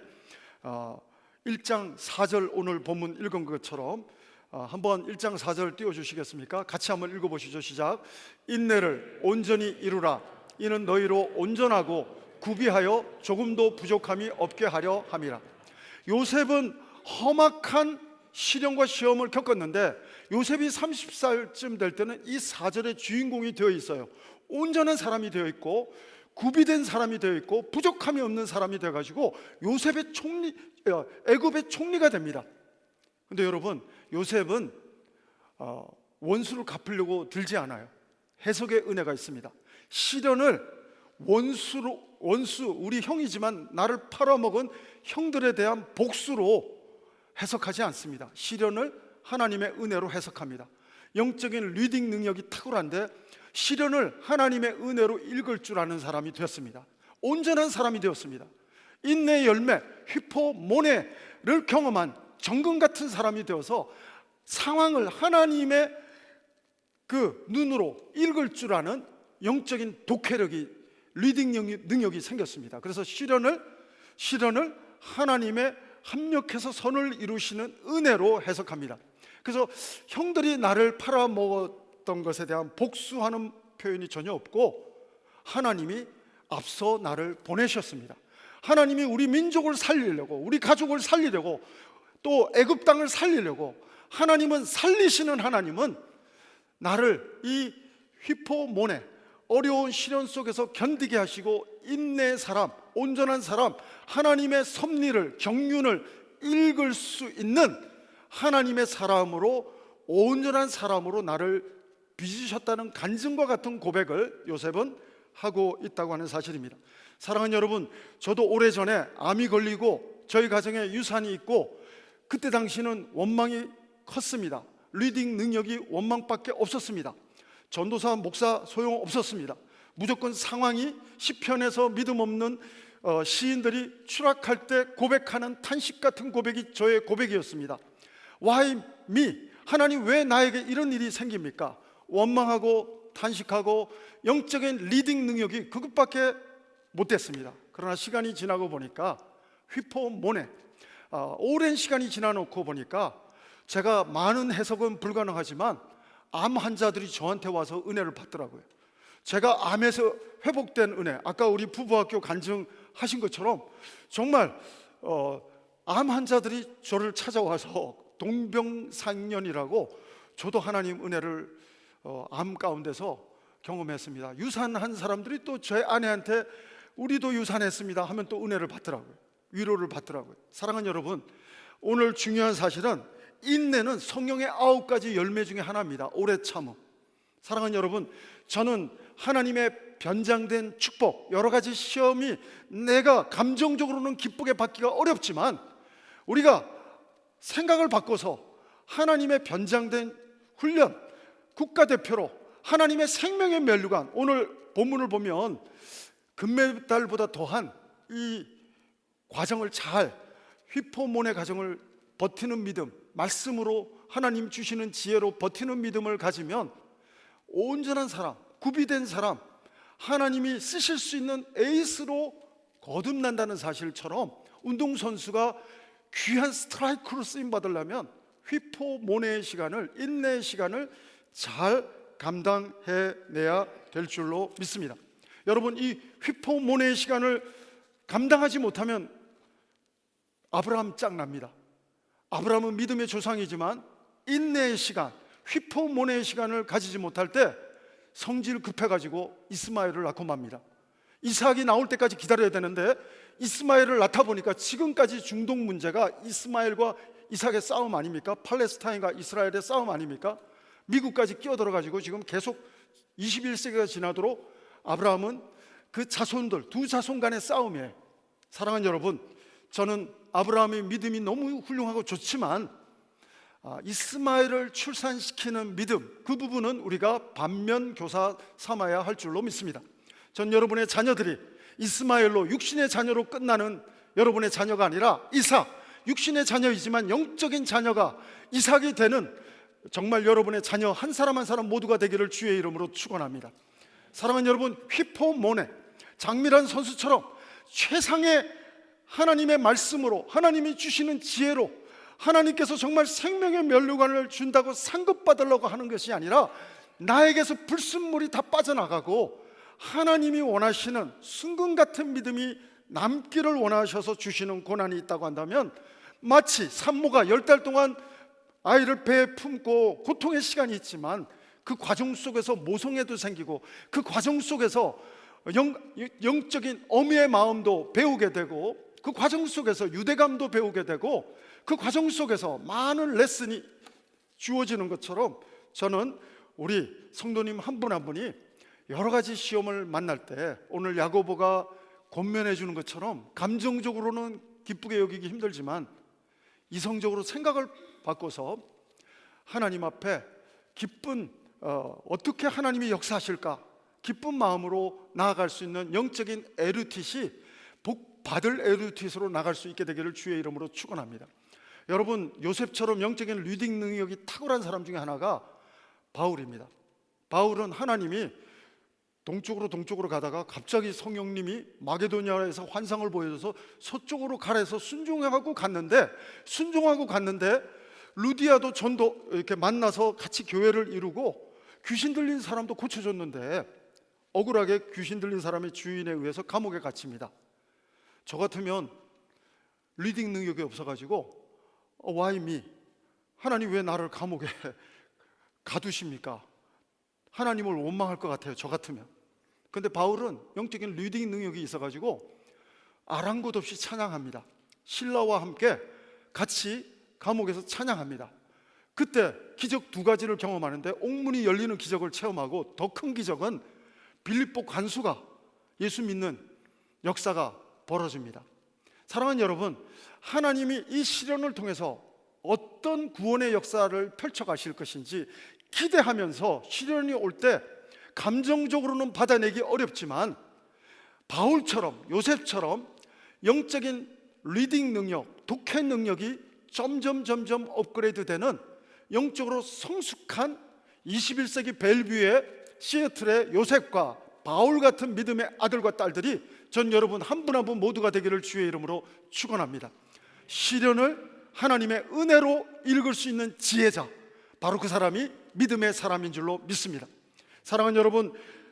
1장 4절 오늘 본문 읽은 것처럼 한번 1장 4절 띄워주시겠습니까? 같이 한번 읽어보시죠. 시작. 인내를 온전히 이루라. 이는 너희로 온전하고 구비하여 조금도 부족함이 없게 하려 함이라. 요셉은 험악한 시련과 시험을 겪었는데 요셉이 30살쯤 될 때는 이 4절의 주인공이 되어 있어요. 온전한 사람이 되어 있고 구비된 사람이 되어 있고 부족함이 없는 사람이 되어 가지고 요셉의 애굽의 총리가 됩니다. 근데 여러분, 요셉은 원수를 갚으려고 들지 않아요. 해석의 은혜가 있습니다. 시련을 원수, 우리 형이지만 나를 팔아먹은 형들에 대한 복수로 해석하지 않습니다. 시련을 하나님의 은혜로 해석합니다. 영적인 리딩 능력이 탁월한데 시련을 하나님의 은혜로 읽을 줄 아는 사람이 되었습니다. 온전한 사람이 되었습니다. 인내의 열매, 휘포모네를 경험한 정금 같은 사람이 되어서 상황을 하나님의 그 눈으로 읽을 줄 아는 영적인 독해력이, 리딩 능력이 생겼습니다. 그래서 시련을 하나님의 합력해서 선을 이루시는 은혜로 해석합니다. 그래서 형들이 나를 팔아먹었던 것에 대한 복수하는 표현이 전혀 없고 하나님이 앞서 나를 보내셨습니다. 하나님이 우리 민족을 살리려고, 우리 가족을 살리려고, 또 애굽 땅을 살리려고 하나님은, 살리시는 하나님은 나를 이 휘포모네, 어려운 시련 속에서 견디게 하시고 인내의 사람, 온전한 사람, 하나님의 섭리를, 경륜을 읽을 수 있는 하나님의 사람으로, 온전한 사람으로 나를 빚으셨다는 간증과 같은 고백을 요셉은 하고 있다고 하는 사실입니다. 사랑하는 여러분, 저도 오래전에 암이 걸리고 저희 가정에 유산이 있고 그때 당시는 원망이 컸습니다. 리딩 능력이 원망밖에 없었습니다. 전도사, 목사 소용없었습니다. 무조건 상황이, 시편에서 믿음 없는 시인들이 추락할 때 고백하는 탄식 같은 고백이 저의 고백이었습니다. Why me? 하나님, 왜 나에게 이런 일이 생깁니까? 원망하고 탄식하고 영적인 리딩 능력이 그것밖에 못됐습니다. 그러나 시간이 지나고 보니까 휘포모네, 오랜 시간이 지나놓고 보니까 제가 많은 해석은 불가능하지만 암 환자들이 저한테 와서 은혜를 받더라고요. 제가 암에서 회복된 은혜, 아까 우리 부부학교 간증하신 것처럼 정말 암 환자들이 저를 찾아와서 동병상련이라고, 저도 하나님 은혜를 암 가운데서 경험했습니다. 유산한 사람들이 또 제 아내한테 우리도 유산했습니다 하면 또 은혜를 받더라고요. 위로를 받더라고요. 사랑하는 여러분, 오늘 중요한 사실은 인내는 성령의 9가지 열매 중에 하나입니다. 오래 참음. 사랑하는 여러분, 저는 하나님의 변장된 축복, 여러 가지 시험이 내가 감정적으로는 기쁘게 받기가 어렵지만 우리가 생각을 바꿔서 하나님의 변장된 훈련, 국가대표로 하나님의 생명의 면류관, 오늘 본문을 보면 금메달보다 더한 이 과정을 잘 휘포몬의 가정을 버티는 믿음, 말씀으로 하나님 주시는 지혜로 버티는 믿음을 가지면 온전한 사람, 구비된 사람, 하나님이 쓰실 수 있는 에이스로 거듭난다는 사실처럼 운동선수가 귀한 스트라이크로 쓰임 받으려면 휘포몬의 시간을, 인내의 시간을 잘 감당해내야 될 줄로 믿습니다. 여러분, 이 휘포몬의 시간을 감당하지 못하면 아브라함 짱납니다. 아브라함은 믿음의 조상이지만 인내의 시간, 휘포몬의 시간을 가지지 못할 때 성질 급해가지고 이스마엘을 낳고 맙니다. 이삭이 나올 때까지 기다려야 되는데 이스마엘을 낳다 보니까 지금까지 중동 문제가 이스마엘과 이삭의 싸움 아닙니까? 팔레스타인과 이스라엘의 싸움 아닙니까? 미국까지 끼어들어가지고 지금 계속 21세기가 지나도록 아브라함은 그 자손들, 두 자손 간의 싸움이에요. 사랑하는 여러분, 저는 아브라함의 믿음이 너무 훌륭하고 좋지만 이스마엘을 출산시키는 믿음, 그 부분은 우리가 반면교사 삼아야 할 줄로 믿습니다. 전 여러분의 자녀들이 이스마엘로 육신의 자녀로 끝나는 여러분의 자녀가 아니라 이삭, 육신의 자녀이지만 영적인 자녀가 이삭이 되는 정말 여러분의 자녀 한 사람 한 사람 모두가 되기를 주의 이름으로 축원합니다. 사랑하는 여러분, 휘포몬의 장미란 선수처럼 최상의 하나님의 말씀으로, 하나님이 주시는 지혜로, 하나님께서 정말 생명의 면류관을 준다고 상급받으려고 하는 것이 아니라 나에게서 불순물이 다 빠져나가고 하나님이 원하시는 순금 같은 믿음이 남기를 원하셔서 주시는 고난이 있다고 한다면, 마치 산모가 10달 동안 아이를 배에 품고 고통의 시간이 있지만 그 과정 속에서 모성애도 생기고 그 과정 속에서 영적인 어미의 마음도 배우게 되고 그 과정 속에서 유대감도 배우게 되고 그 과정 속에서 많은 레슨이 주어지는 것처럼, 저는 우리 성도님 한 분 한 분이 여러 가지 시험을 만날 때 오늘 야고보가 권면해 주는 것처럼 감정적으로는 기쁘게 여기기 힘들지만 이성적으로 생각을 바꿔서 하나님 앞에 기쁜 어떻게 하나님이 역사하실까 기쁜 마음으로 나아갈 수 있는 영적인 에르텟이 복 받을 에르텟으로 나갈 수 있게 되기를 주의 이름으로 축원합니다. 여러분, 요셉처럼 영적인 리딩 능력이 탁월한 사람 중에 하나가 바울입니다. 바울은 하나님이 동쪽으로 가다가 갑자기 성령님이 마게도니아에서 환상을 보여줘서 서쪽으로 가래서 순종하고 갔는데 루디아도 전도 이렇게 만나서 같이 교회를 이루고 귀신 들린 사람도 고쳐줬는데 억울하게 귀신 들린 사람의 주인에 의해서 감옥에 갇힙니다. 저 같으면 리딩 능력이 없어가지고 Why me? 하나님 왜 나를 감옥에 가두십니까? 하나님을 원망할 것 같아요, 저 같으면. 근데 바울은 영적인 리딩 능력이 있어가지고 아랑곳 없이 찬양합니다. 신라와 함께 같이 감옥에서 찬양합니다. 그때 기적 2가지를 경험하는데 옥문이 열리는 기적을 체험하고 더 큰 기적은 빌립보 관수가 예수 믿는 역사가 벌어집니다. 사랑하는 여러분, 하나님이 이 시련을 통해서 어떤 구원의 역사를 펼쳐가실 것인지 기대하면서 시련이 올 때 감정적으로는 받아내기 어렵지만 바울처럼, 요셉처럼 영적인 리딩 능력, 독해 능력이 점점 업그레이드 되는 영적으로 성숙한 21세기 벨뷰의 시애틀의 요셉과 바울 같은 믿음의 아들과 딸들이 전 여러분 한 분 한 분 모두가 되기를 주의 이름으로 축원합니다. 시련을 하나님의 은혜로 읽을 수 있는 지혜자, 바로 그 사람이 믿음의 사람인 줄로 믿습니다. 사랑하는 여러분,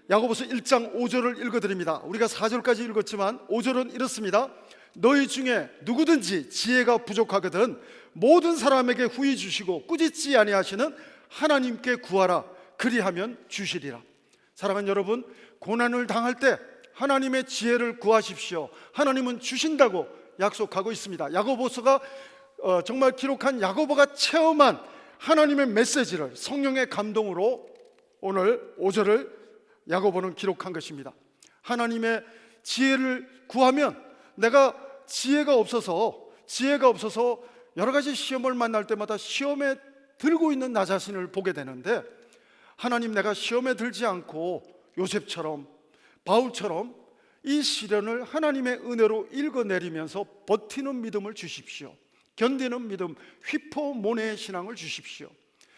야고보서 1장 5절을 읽어드립니다. 우리가 4절까지 읽었지만 5절은 이렇습니다. 너희 중에 누구든지 지혜가 부족하거든 모든 사람에게 후히 주시고 꾸짖지 아니하시는 하나님께 구하라. 그리하면 주시리라. 사랑하는 여러분, 고난을 당할 때 하나님의 지혜를 구하십시오. 하나님은 주신다고 약속하고 있습니다. 야고보서가 정말 기록한 야고보가 체험한 하나님의 메시지를 성령의 감동으로 오늘 5절을 야고보는 기록한 것입니다. 하나님의 지혜를 구하면 내가 지혜가 없어서 여러 가지 시험을 만날 때마다 시험에 들고 있는 나 자신을 보게 되는데, 하나님 내가 시험에 들지 않고 요셉처럼 바울처럼 이 시련을 하나님의 은혜로 읽어내리면서 버티는 믿음을 주십시오. 견디는 믿음, 휘포모네의 신앙을 주십시오.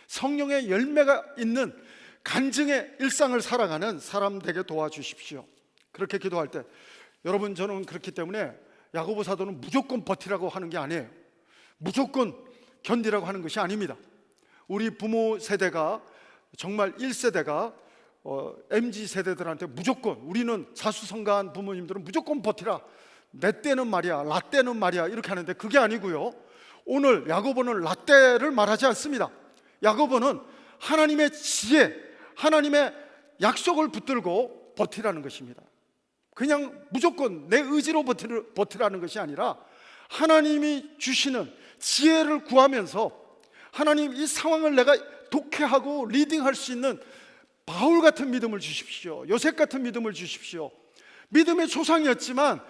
성령의 열매가 있는 간증의 일상을 살아가는 사람 되게 도와주십시오. 그렇게 기도할 때, 여러분, 저는 그렇기 때문에 야고보 사도는 무조건 버티라고 하는 게 아니에요. 무조건 견디라고 하는 것이 아닙니다. 우리 부모 세대가, 정말 1세대가 MZ 세대들한테 무조건, 우리는 자수성가한 부모님들은 무조건 버티라, 내 때는 말이야, 라떼는 말이야, 이렇게 하는데 그게 아니고요. 오늘 야고보는 라떼를 말하지 않습니다. 야고보는 하나님의 지혜, 하나님의 약속을 붙들고 버티라는 것입니다. 그냥 무조건 내 의지로 버티라는 것이 아니라 하나님이 주시는 지혜를 구하면서, 하나님 이 상황을 내가 독해하고 리딩할 수 있는 바울 같은 믿음을 주십시오. 요셉 같은 믿음을 주십시오. 믿음의 조상이었지만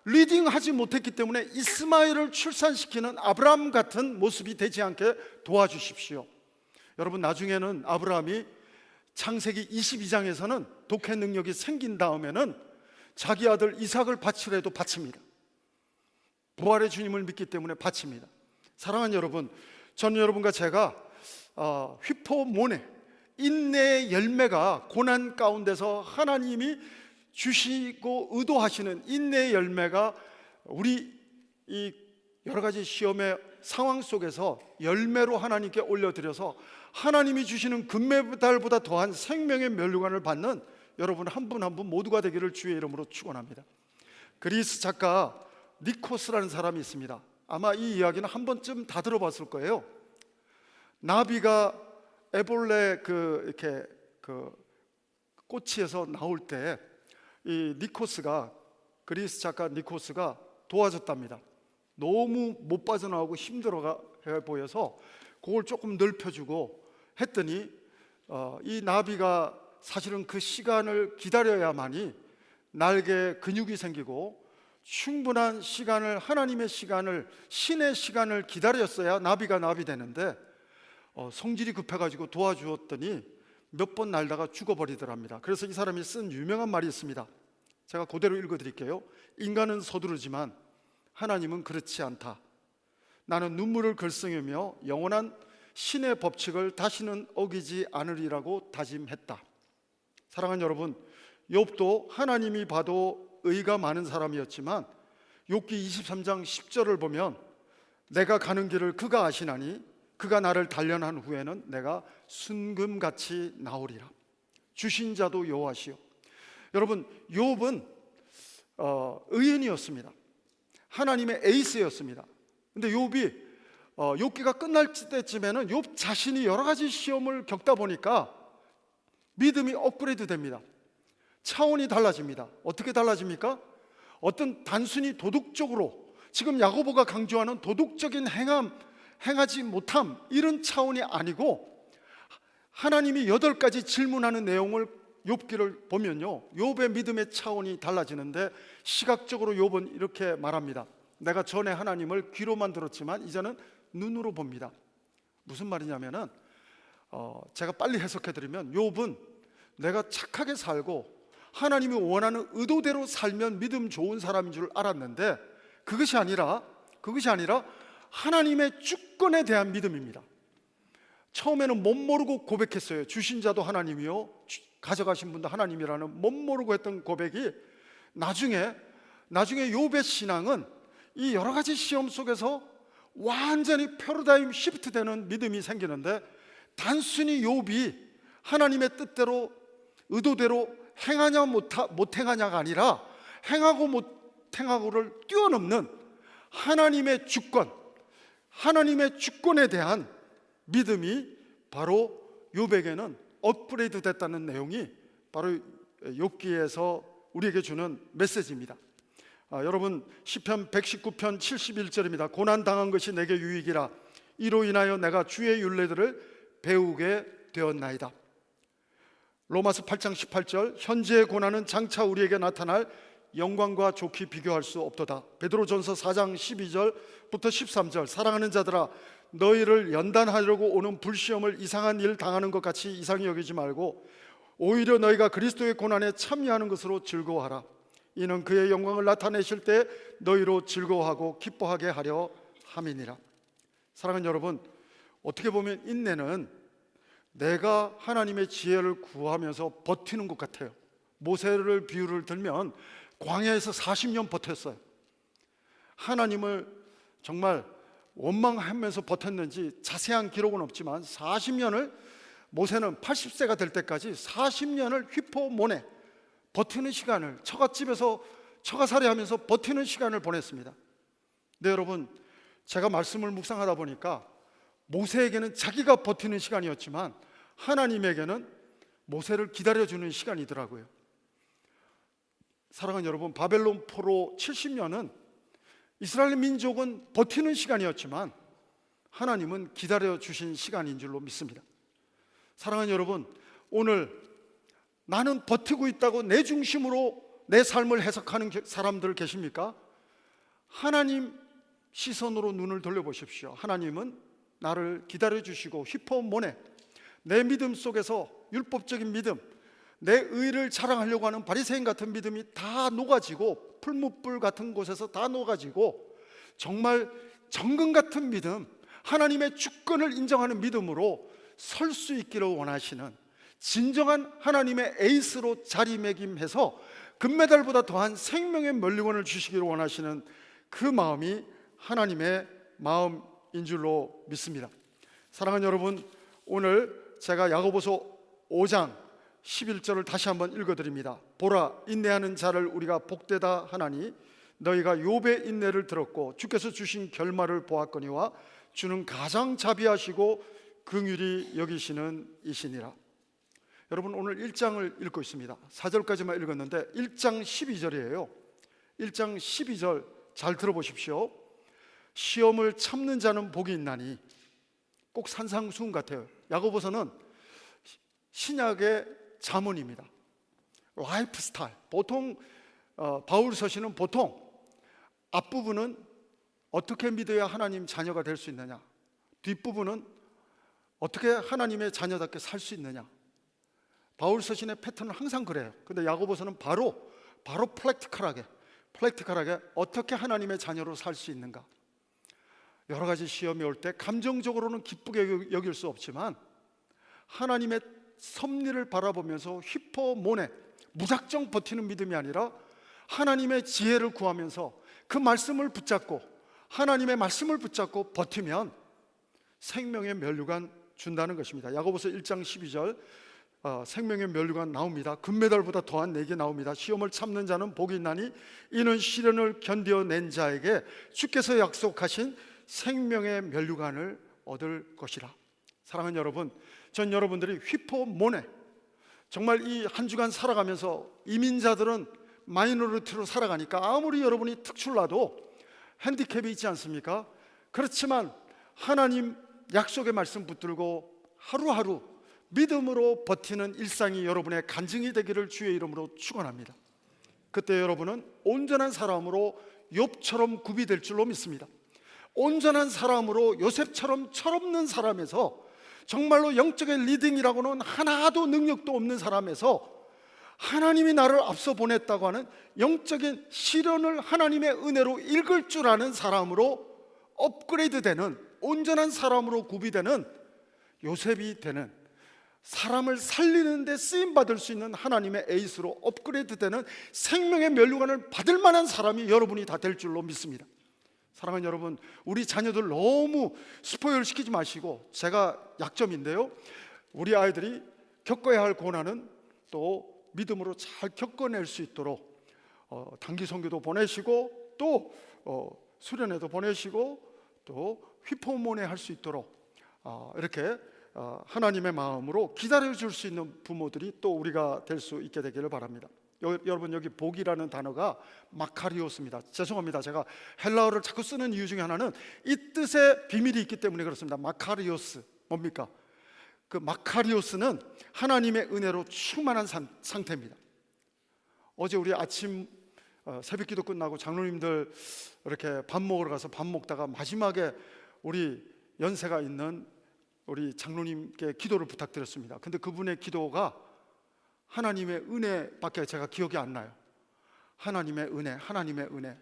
리딩하지 못했기 때문에 이스마엘을 출산시키는 아브라함 같은 모습이 되지 않게 도와주십시오. 여러분, 나중에는 아브라함이 창세기 22장에서는 독해 능력이 생긴 다음에는 자기 아들 이삭을 바치려도 바칩니다. 부활의 주님을 믿기 때문에 바칩니다. 사랑하는 여러분, 전 여러분과 제가 휘포모네, 인내의 열매가 고난 가운데서 하나님이 주시고 의도하시는 인내의 열매가 우리 이 여러 가지 시험의 상황 속에서 열매로 하나님께 올려드려서 하나님이 주시는 금메달보다 더한 생명의 면류관을 받는 여러분 한 분 한 분 모두가 되기를 주의 이름으로 축원합니다. 그리스 작가 니코스라는 사람이 있습니다. 아마 이 이야기는 한 번쯤 다 들어봤을 거예요. 나비가 애벌레 이렇게 꼬치에서 나올 때 이 니코스가, 그리스 작가 니코스가 도와줬답니다. 너무 못 빠져나오고 힘들어 보여서 그걸 조금 넓혀주고 했더니 이 나비가 사실은 그 시간을 기다려야만이 날개에 근육이 생기고 충분한 시간을, 하나님의 시간을, 신의 시간을 기다렸어야 나비가 나비 되는데 성질이 급해가지고 도와주었더니 몇 번 날다가 죽어버리더랍니다. 그래서 이 사람이 쓴 유명한 말이 있습니다. 제가 그대로 읽어드릴게요. 인간은 서두르지만 하나님은 그렇지 않다. 나는 눈물을 글썽이며 영원한 신의 법칙을 다시는 어기지 않으리라고 다짐했다. 사랑하는 여러분, 욥도 하나님이 봐도 의가 많은 사람이었지만 욥기 23장 10절을 보면 내가 가는 길을 그가 아시나니 그가 나를 단련한 후에는 내가 순금같이 나오리라. 주신 자도 여호와시요. 여러분, 욥은 의인이었습니다. 하나님의 에이스였습니다. 근데 욥이 욥기가 끝날 때쯤에는 욥 자신이 여러 가지 시험을 겪다 보니까 믿음이 업그레이드 됩니다. 차원이 달라집니다. 어떻게 달라집니까? 어떤 단순히 도덕적으로, 지금 야고보가 강조하는 도덕적인 행하지 못함, 이런 차원이 아니고 하나님이 8가지 질문하는 내용을 욥기를 보면요, 욥의 믿음의 차원이 달라지는데, 시각적으로 욥은 이렇게 말합니다. 내가 전에 하나님을 귀로만 들었지만 이제는 눈으로 봅니다. 무슨 말이냐면은 제가 빨리 해석해드리면, 욥은 내가 착하게 살고 하나님이 원하는 의도대로 살면 믿음 좋은 사람인 줄 알았는데 그것이 아니라 하나님의 주권에 대한 믿음입니다. 처음에는 못 모르고 고백했어요. 주신 자도 하나님이요 가져가신 분도 하나님이라는 못 모르고 했던 고백이 나중에 욥의 신앙은 이 여러 가지 시험 속에서 완전히 패러다임 시프트 되는 믿음이 생기는데, 단순히 욥이 하나님의 뜻대로 의도대로 행하냐 못 행하냐가 아니라 행하고 못 행하고를 뛰어넘는 하나님의 주권, 하나님의 주권에 대한 믿음이 바로 욥에게는 업그레이드 됐다는 내용이 바로 욥기에서 우리에게 주는 메시지입니다. 여러분, 시편 119편 71절입니다. 고난당한 것이 내게 유익이라. 이로 인하여 내가 주의 율례들을 배우게 되었나이다. 로마서 8장 18절, 현재의 고난은 장차 우리에게 나타날 영광과 좋게 비교할 수 없도다. 베드로전서 4장 12절부터 13절, 사랑하는 자들아, 너희를 연단하려고 오는 불시험을 이상한 일 당하는 것 같이 이상히 여기지 말고 오히려 너희가 그리스도의 고난에 참여하는 것으로 즐거워하라. 이는 그의 영광을 나타내실 때 너희로 즐거워하고 기뻐하게 하려 함이니라. 사랑하는 여러분, 어떻게 보면 인내는 내가 하나님의 지혜를 구하면서 버티는 것 같아요. 모세를 비유를 들면 광야에서 40년 버텼어요. 하나님을 정말 원망하면서 버텼는지 자세한 기록은 없지만 40년을, 모세는 80세가 될 때까지 40년을 휘포모네 버티는 시간을, 처갓집에서 처가살이하면서 버티는 시간을 보냈습니다. 네, 여러분, 제가 말씀을 묵상하다 보니까 모세에게는 자기가 버티는 시간이었지만 하나님에게는 모세를 기다려주는 시간이더라고요. 사랑하는 여러분, 바벨론 포로 70년은 이스라엘 민족은 버티는 시간이었지만 하나님은 기다려주신 시간인 줄로 믿습니다. 사랑하는 여러분, 오늘 나는 버티고 있다고 내 중심으로 내 삶을 해석하는 사람들 계십니까? 하나님 시선으로 눈을 돌려보십시오. 하나님은 나를 기다려주시고 휘포모네, 내 믿음 속에서 율법적인 믿음, 내 의를 자랑하려고 하는 바리새인 같은 믿음이 다 녹아지고 풀무불 같은 곳에서 다 녹아지고 정말 정금 같은 믿음, 하나님의 주권을 인정하는 믿음으로 설 수 있기를 원하시는 진정한 하나님의 에이스로 자리매김해서 금메달보다 더한 생명의 면류관을 주시기를 원하시는 그 마음이 하나님의 마음인 줄로 믿습니다. 사랑하는 여러분, 오늘 제가 야고보서 5장 11절을 다시 한번 읽어드립니다. 보라, 인내하는 자를 우리가 복되다 하나니 너희가 욥의 인내를 들었고 주께서 주신 결말을 보았거니와 주는 가장 자비하시고 긍휼히 여기시는 이시니라. 여러분, 오늘 1장을 읽고 있습니다. 4절까지만 읽었는데 1장 12절이에요 1장 12절 잘 들어보십시오. 시험을 참는 자는 복이 있나니, 꼭 산상수훈 같아요. 야고보서는 신약의 자문입니다. 라이프 스타일. 보통 바울 서신은 보통 앞부분은 어떻게 믿어야 하나님 자녀가 될 수 있느냐, 뒷부분은 어떻게 하나님의 자녀답게 살 수 있느냐. 바울 서신의 패턴은 항상 그래요. 근데 야고보서는 바로 프랙티컬하게 어떻게 하나님의 자녀로 살 수 있는가. 여러 가지 시험이 올 때 감정적으로는 기쁘게 여길 수 없지만 하나님의 섭리를 바라보면서 휘포모네, 무작정 버티는 믿음이 아니라 하나님의 지혜를 구하면서 그 말씀을 붙잡고, 하나님의 말씀을 붙잡고 버티면 생명의 면류관 준다는 것입니다. 야고보서 1장 12절 생명의 면류관 나옵니다. 금메달보다 더한 내게 나옵니다. 시험을 참는 자는 복이 있나니 이는 시련을 견뎌낸 자에게 주께서 약속하신 생명의 면류관을 얻을 것이라. 사랑하는 여러분, 전 여러분들이 휘포모네, 정말 이 한 주간 살아가면서 이민자들은 마이너리티로 살아가니까 아무리 여러분이 특출나도 핸디캡이 있지 않습니까? 그렇지만 하나님 약속의 말씀 붙들고 하루하루 믿음으로 버티는 일상이 여러분의 간증이 되기를 주의 이름으로 축원합니다. 그때 여러분은 온전한 사람으로 욥처럼 구비될 줄로 믿습니다. 온전한 사람으로 요셉처럼 철없는 사람에서, 정말로 영적인 리딩이라고는 하나도 능력도 없는 사람에서 하나님이 나를 앞서 보냈다고 하는 영적인 시련을 하나님의 은혜로 읽을 줄 아는 사람으로 업그레이드 되는, 온전한 사람으로 구비되는 요셉이 되는, 사람을 살리는 데 쓰임받을 수 있는 하나님의 에이스로 업그레이드 되는 생명의 면류관을 받을 만한 사람이 여러분이 다 될 줄로 믿습니다. 사랑하는 여러분, 우리 자녀들 너무 스포일 시키지 마시고, 제가 약점인데요, 우리 아이들이 겪어야 할 고난은 또 믿음으로 잘 겪어낼 수 있도록 단기 선교도 보내시고 또 수련회도 보내시고 또 휘포모네 할 수 있도록 이렇게 하나님의 마음으로 기다려줄 수 있는 부모들이 또 우리가 될 수 있게 되기를 바랍니다. 여러분, 여기 복이라는 단어가 마카리오스입니다. 죄송합니다. 제가 헬라어를 자꾸 쓰는 이유 중에 하나는 이 뜻의 비밀이 있기 때문에 그렇습니다. 마카리오스, 뭡니까? 그 마카리오스는 하나님의 은혜로 충만한 상태입니다. 어제 우리 아침 새벽 기도 끝나고 장로님들 이렇게 밥 먹으러 가서 밥 먹다가 마지막에 우리 연세가 있는 우리 장로님께 기도를 부탁드렸습니다. 근데 그분의 기도가 하나님의 은혜밖에 제가 기억이 안 나요. 하나님의 은혜, 하나님의 은혜,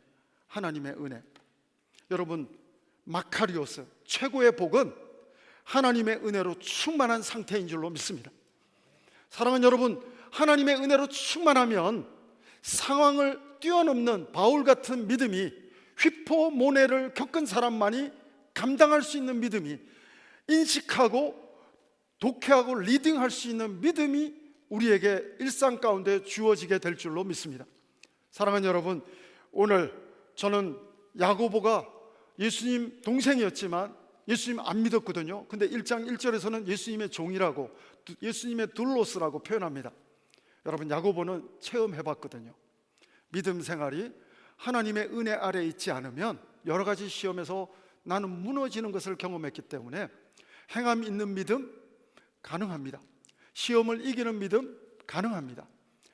하나님의 은혜. 여러분, 마카리오스 최고의 복은 하나님의 은혜로 충만한 상태인 줄로 믿습니다. 사랑하는 여러분, 하나님의 은혜로 충만하면 상황을 뛰어넘는 바울 같은 믿음이, 휘포모네를 겪은 사람만이 감당할 수 있는 믿음이, 인식하고 독해하고 리딩할 수 있는 믿음이 우리에게 일상 가운데 주어지게 될 줄로 믿습니다. 사랑하는 여러분, 오늘 저는 야고보가 예수님 동생이었지만 예수님 안 믿었거든요. 근데 1장 1절에서는 예수님의 종이라고, 예수님의 둘로스라고 표현합니다. 여러분, 야고보는 체험해봤거든요. 믿음 생활이 하나님의 은혜 아래에 있지 않으면 여러 가지 시험에서 나는 무너지는 것을 경험했기 때문에 행함 있는 믿음 가능합니다. 시험을 이기는 믿음 가능합니다.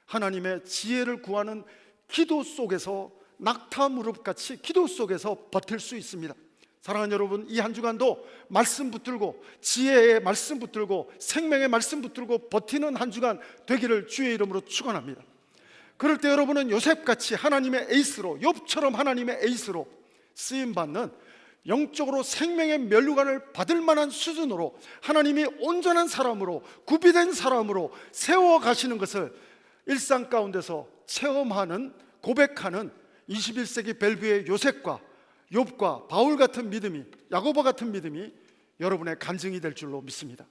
하나님의 지혜를 구하는 기도 속에서 낙타 무릎같이 기도 속에서 버틸 수 있습니다. 사랑하는 여러분, 이 한 주간도 말씀 붙들고, 지혜의 말씀 붙들고, 생명의 말씀 붙들고 버티는 한 주간 되기를 주의 이름으로 축원합니다. 그럴 때 여러분은 요셉같이 하나님의 에이스로, 욥처럼 하나님의 에이스로 쓰임받는, 영적으로 생명의 면류관을 받을 만한 수준으로 하나님이 온전한 사람으로, 구비된 사람으로 세워가시는 것을 일상 가운데서 체험하는, 고백하는 21세기 벨뷰의 요셉과 욥과 바울 같은 믿음이, 야고보 같은 믿음이 여러분의 간증이 될 줄로 믿습니다.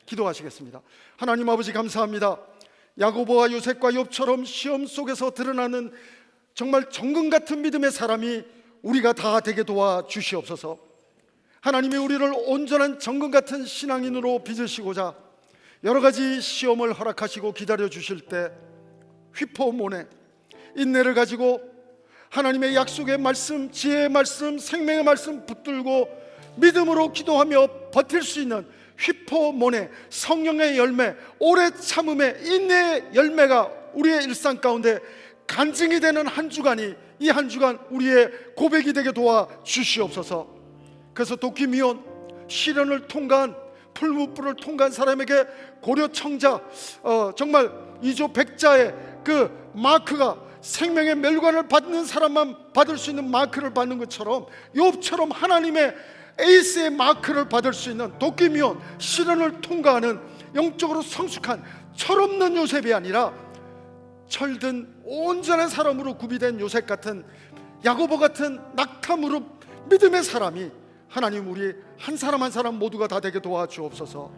기도하시겠습니다. 하나님 아버지, 감사합니다. 야고보와 요셉과 욥처럼 시험 속에서 드러나는 정말 정금 같은 믿음의 사람이 우리가 다 되게 도와주시옵소서. 하나님이 우리를 온전한 정금 같은 신앙인으로 빚으시고자 여러 가지 시험을 허락하시고 기다려 주실 때 휘포모네 인내를 가지고 하나님의 약속의 말씀, 지혜의 말씀, 생명의 말씀 붙들고 믿음으로 기도하며 버틸 수 있는 휘포모네 성령의 열매, 오래 참음의 인내의 열매가 우리의 일상 가운데 간증이 되는 한 주간이, 이 한 주간 우리의 고백이 되게 도와주시옵소서. 그래서 도끼미온 시련을 통과한, 풀무불을 통과한 사람에게 고려청자, 정말 이조 백자의 그 마크가, 생명의 멸관을 받는 사람만 받을 수 있는 마크를 받는 것처럼, 욥처럼 하나님의 에이스의 마크를 받을 수 있는 도끼미온 시련을 통과하는 영적으로 성숙한 철없는 요셉이 아니라 철든 온전한 사람으로 구비된 요셉 같은, 야고보 같은 낙타 무릎 믿음의 사람이 하나님 우리 한 사람 한 사람 모두가 다 되게 도와주옵소서.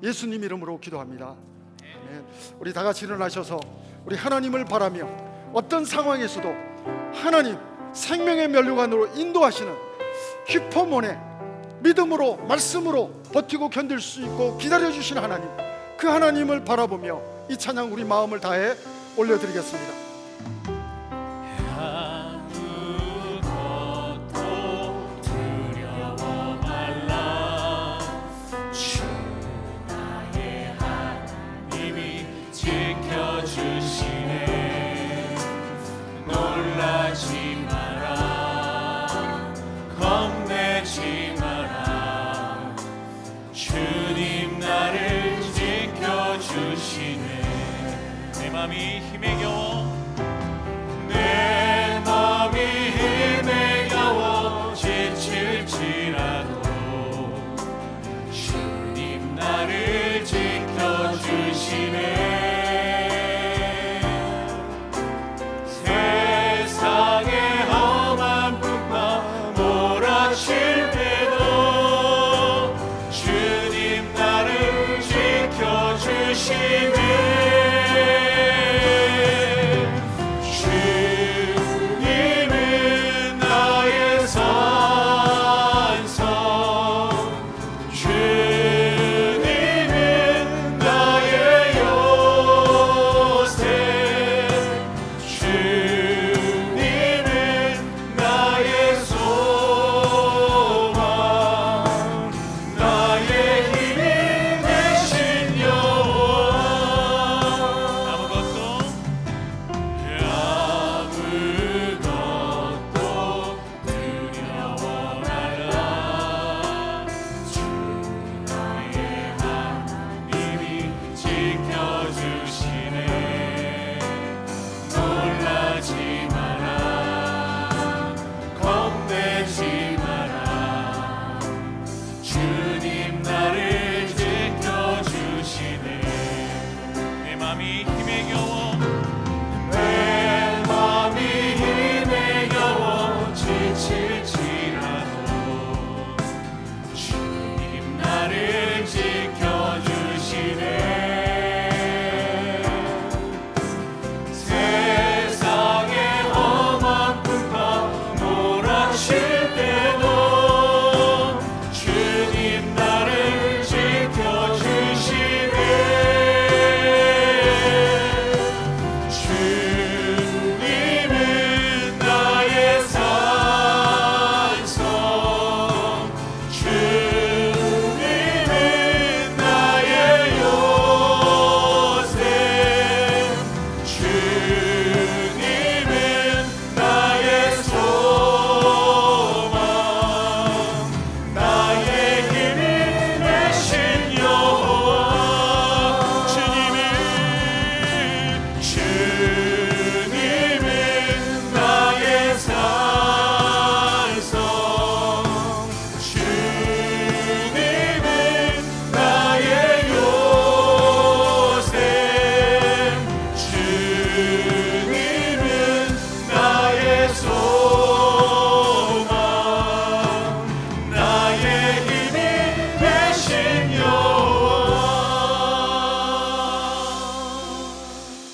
예수님 이름으로 기도합니다. 아멘. 우리 다 같이 일어나셔서 우리 하나님을 바라며 어떤 상황에서도 하나님 생명의 면류관으로 인도하시는 휘포모네 믿음으로, 말씀으로 버티고 견딜 수 있고 기다려주시는 하나님, 그 하나님을 바라보며 이 찬양 우리 마음을 다해 올려드리겠습니다. 아무것도 두려워 말라. 주 나의 하나님이 지켜주시네. 놀라지 마라, 겁내지 마라. 주님 나를 지켜주시네. 내 마음이 힘에 겨워, 내 마음이 힘에 겨워 지칠지라도 주님 나를 지켜주시네. 세상의 험한 풍파 몰아칠 때도 주님 나를 지켜주시네.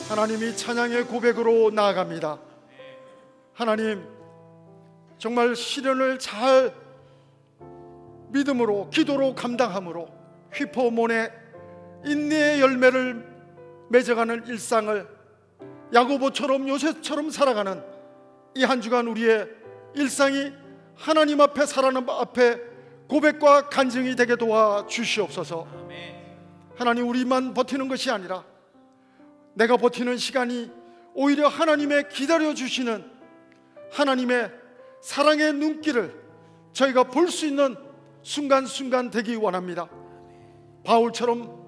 하나님이 찬양의 고백으로 나아갑니다. 하나님, 정말 시련을 잘 믿음으로 기도로 감당함으로 휘포몬의 인내의 열매를 맺어가는 일상을 야고보처럼 요셉처럼 살아가는 이 한 주간 우리의 일상이 하나님 앞에 살아가는 앞에 고백과 간증이 되게 도와 주시옵소서. 하나님, 우리만 버티는 것이 아니라 내가 버티는 시간이 오히려 하나님의 기다려 주시는 하나님의 사랑의 눈길을 저희가 볼 수 있는 순간순간 되기 원합니다. 바울처럼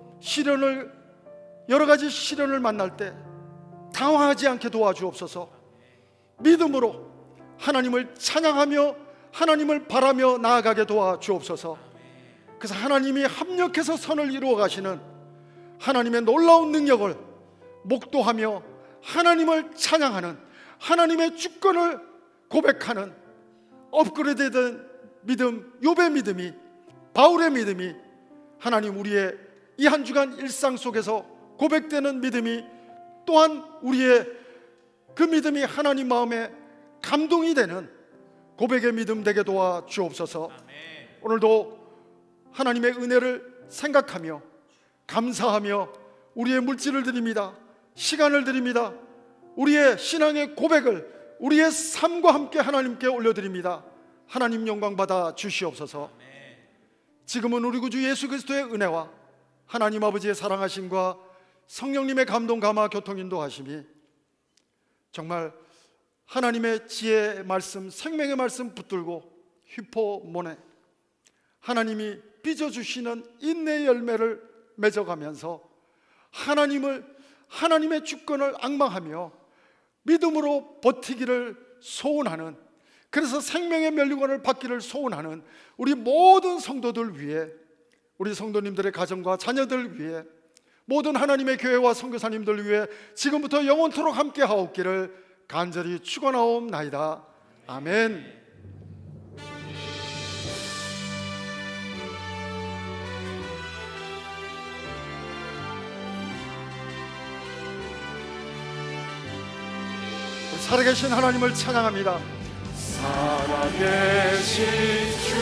여러 가지 시련을 만날 때 당황하지 않게 도와주옵소서. 믿음으로 하나님을 찬양하며 하나님을 바라며 나아가게 도와주옵소서. 그래서 하나님이 합력해서 선을 이루어 가시는 하나님의 놀라운 능력을 목도하며 하나님을 찬양하는, 하나님의 주권을 고백하는 업그레이드된 믿음, 욥의 믿음이, 바울의 믿음이, 하나님 우리의 이 한 주간 일상 속에서 고백되는 믿음이 또한 우리의 그 믿음이 하나님 마음에 감동이 되는 고백의 믿음 되게 도와 주옵소서. 오늘도 하나님의 은혜를 생각하며 감사하며 우리의 물질을 드립니다. 시간을 드립니다. 우리의 신앙의 고백을 우리의 삶과 함께 하나님께 올려드립니다. 하나님 영광 받아 주시옵소서. 지금은 우리 구주 예수 그리스도의 은혜와 하나님 아버지의 사랑하심과 성령님의 감동 감화 교통 인도하심이 정말 하나님의 지혜의 말씀, 생명의 말씀 붙들고 휘포몬에 하나님이 빚어주시는 인내의 열매를 맺어가면서 하나님의 주권을 앙망하며 믿음으로 버티기를 소원하는, 그래서 생명의 면류관을 받기를 소원하는 우리 모든 성도들 위해, 우리 성도님들의 가정과 자녀들 위해, 모든 하나님의 교회와 선교사님들 위해 지금부터 영원토록 함께 하옵기를 간절히 축원하옵나이다. 아멘. 우리 살아계신 하나님을 찬양합니다. 살아계신 주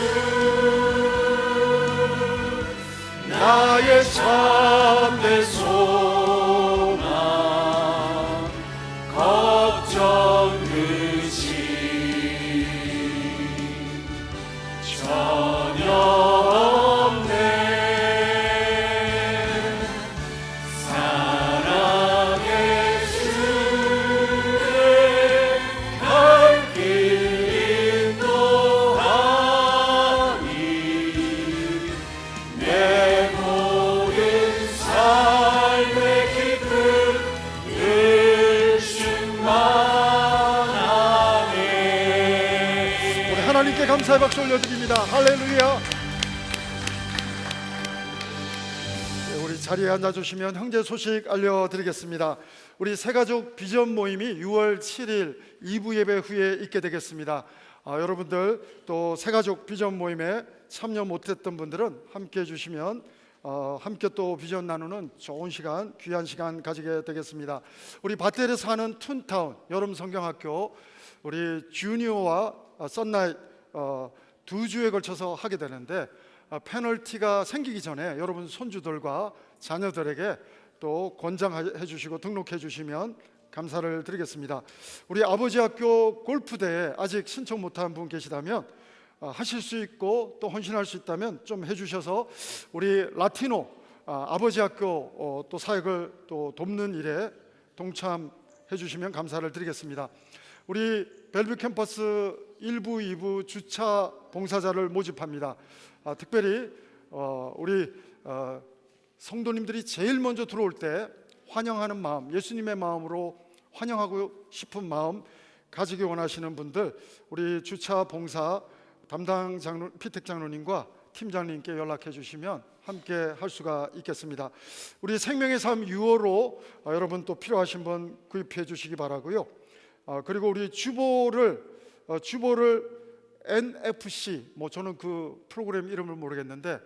나의 참된 소망 걱정 의심 전혀 없네. 사랑의 주의 갈 길 인도하니 내 모든 삶의 기쁨 늘 충만하네. 우리 하나님께 감사의 박수 올려드립니다. 할렐루야. 네, 우리 자리에 앉아주시면 형제 소식 알려드리겠습니다. 우리 새가족 비전 모임이 6월 7일 2부 예배 후에 있게 되겠습니다. 여러분들 또 새가족 비전 모임에 참여 못했던 분들은 함께 해주시면 함께 또 비전 나누는 좋은 시간, 귀한 시간 가지게 되겠습니다. 우리 바텔에 사는 툰타운 여름 성경학교 우리 주니어와 썬나잇 두 주에 걸쳐서 하게 되는데 페널티가 생기기 전에 여러분 손주들과 자녀들에게 또 권장해 주시고 등록해 주시면 감사를 드리겠습니다. 우리 아버지 학교 골프대회 아직 신청 못한 분 계시다면 하실 수 있고 또 헌신할 수 있다면 좀 해주셔서 우리 라티노 아버지 학교 또 사역을 또 돕는 일에 동참해 주시면 감사를 드리겠습니다. 우리 벨뷰 캠퍼스 1부, 2부 주차 봉사자를 모집합니다. 특별히 우리 성도님들이 제일 먼저 들어올 때 환영하는 마음, 예수님의 마음으로 환영하고 싶은 마음 가지기 원하시는 분들 우리 주차 봉사 담당 피택 장로님과 팀장님께 연락해 주시면 함께 할 수가 있겠습니다. 우리 생명의 삶 6월호 여러분 또 필요하신 분 구입해 주시기 바라고요. 그리고 우리 주보를 NFC 저는 그 프로그램 이름을 모르겠는데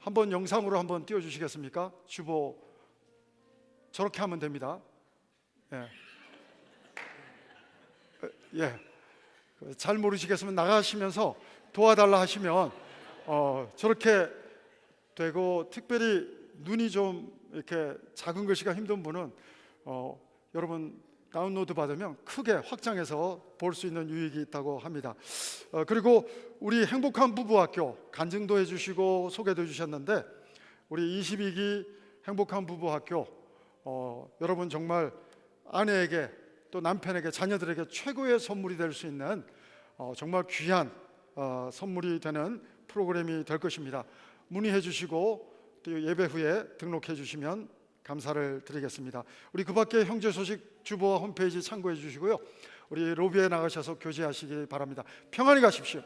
한번 영상으로 한번 띄워 주시겠습니까? 주보 저렇게 하면 됩니다. 예. 예. 잘 모르시겠으면 나가시면서 도와달라 하시면 저렇게 되고, 특별히 눈이 좀 이렇게 작은 글씨가 힘든 분은 여러분 다운로드 받으면 크게 확장해서 볼 수 있는 유익이 있다고 합니다. 그리고 우리 행복한 부부학교 간증도 해주시고 소개도 해주셨는데, 우리 22기 행복한 부부학교 여러분 정말 아내에게 또 남편에게 자녀들에게 최고의 선물이 될 수 있는 정말 귀한 선물이 되는 프로그램이 될 것입니다. 문의해 주시고 또 예배 후에 등록해 주시면 감사를 드리겠습니다. 우리 그 밖에 형제 소식 주보와 홈페이지 참고해 주시고요. 우리 로비에 나가셔서 교제하시기 바랍니다. 평안히 가십시오.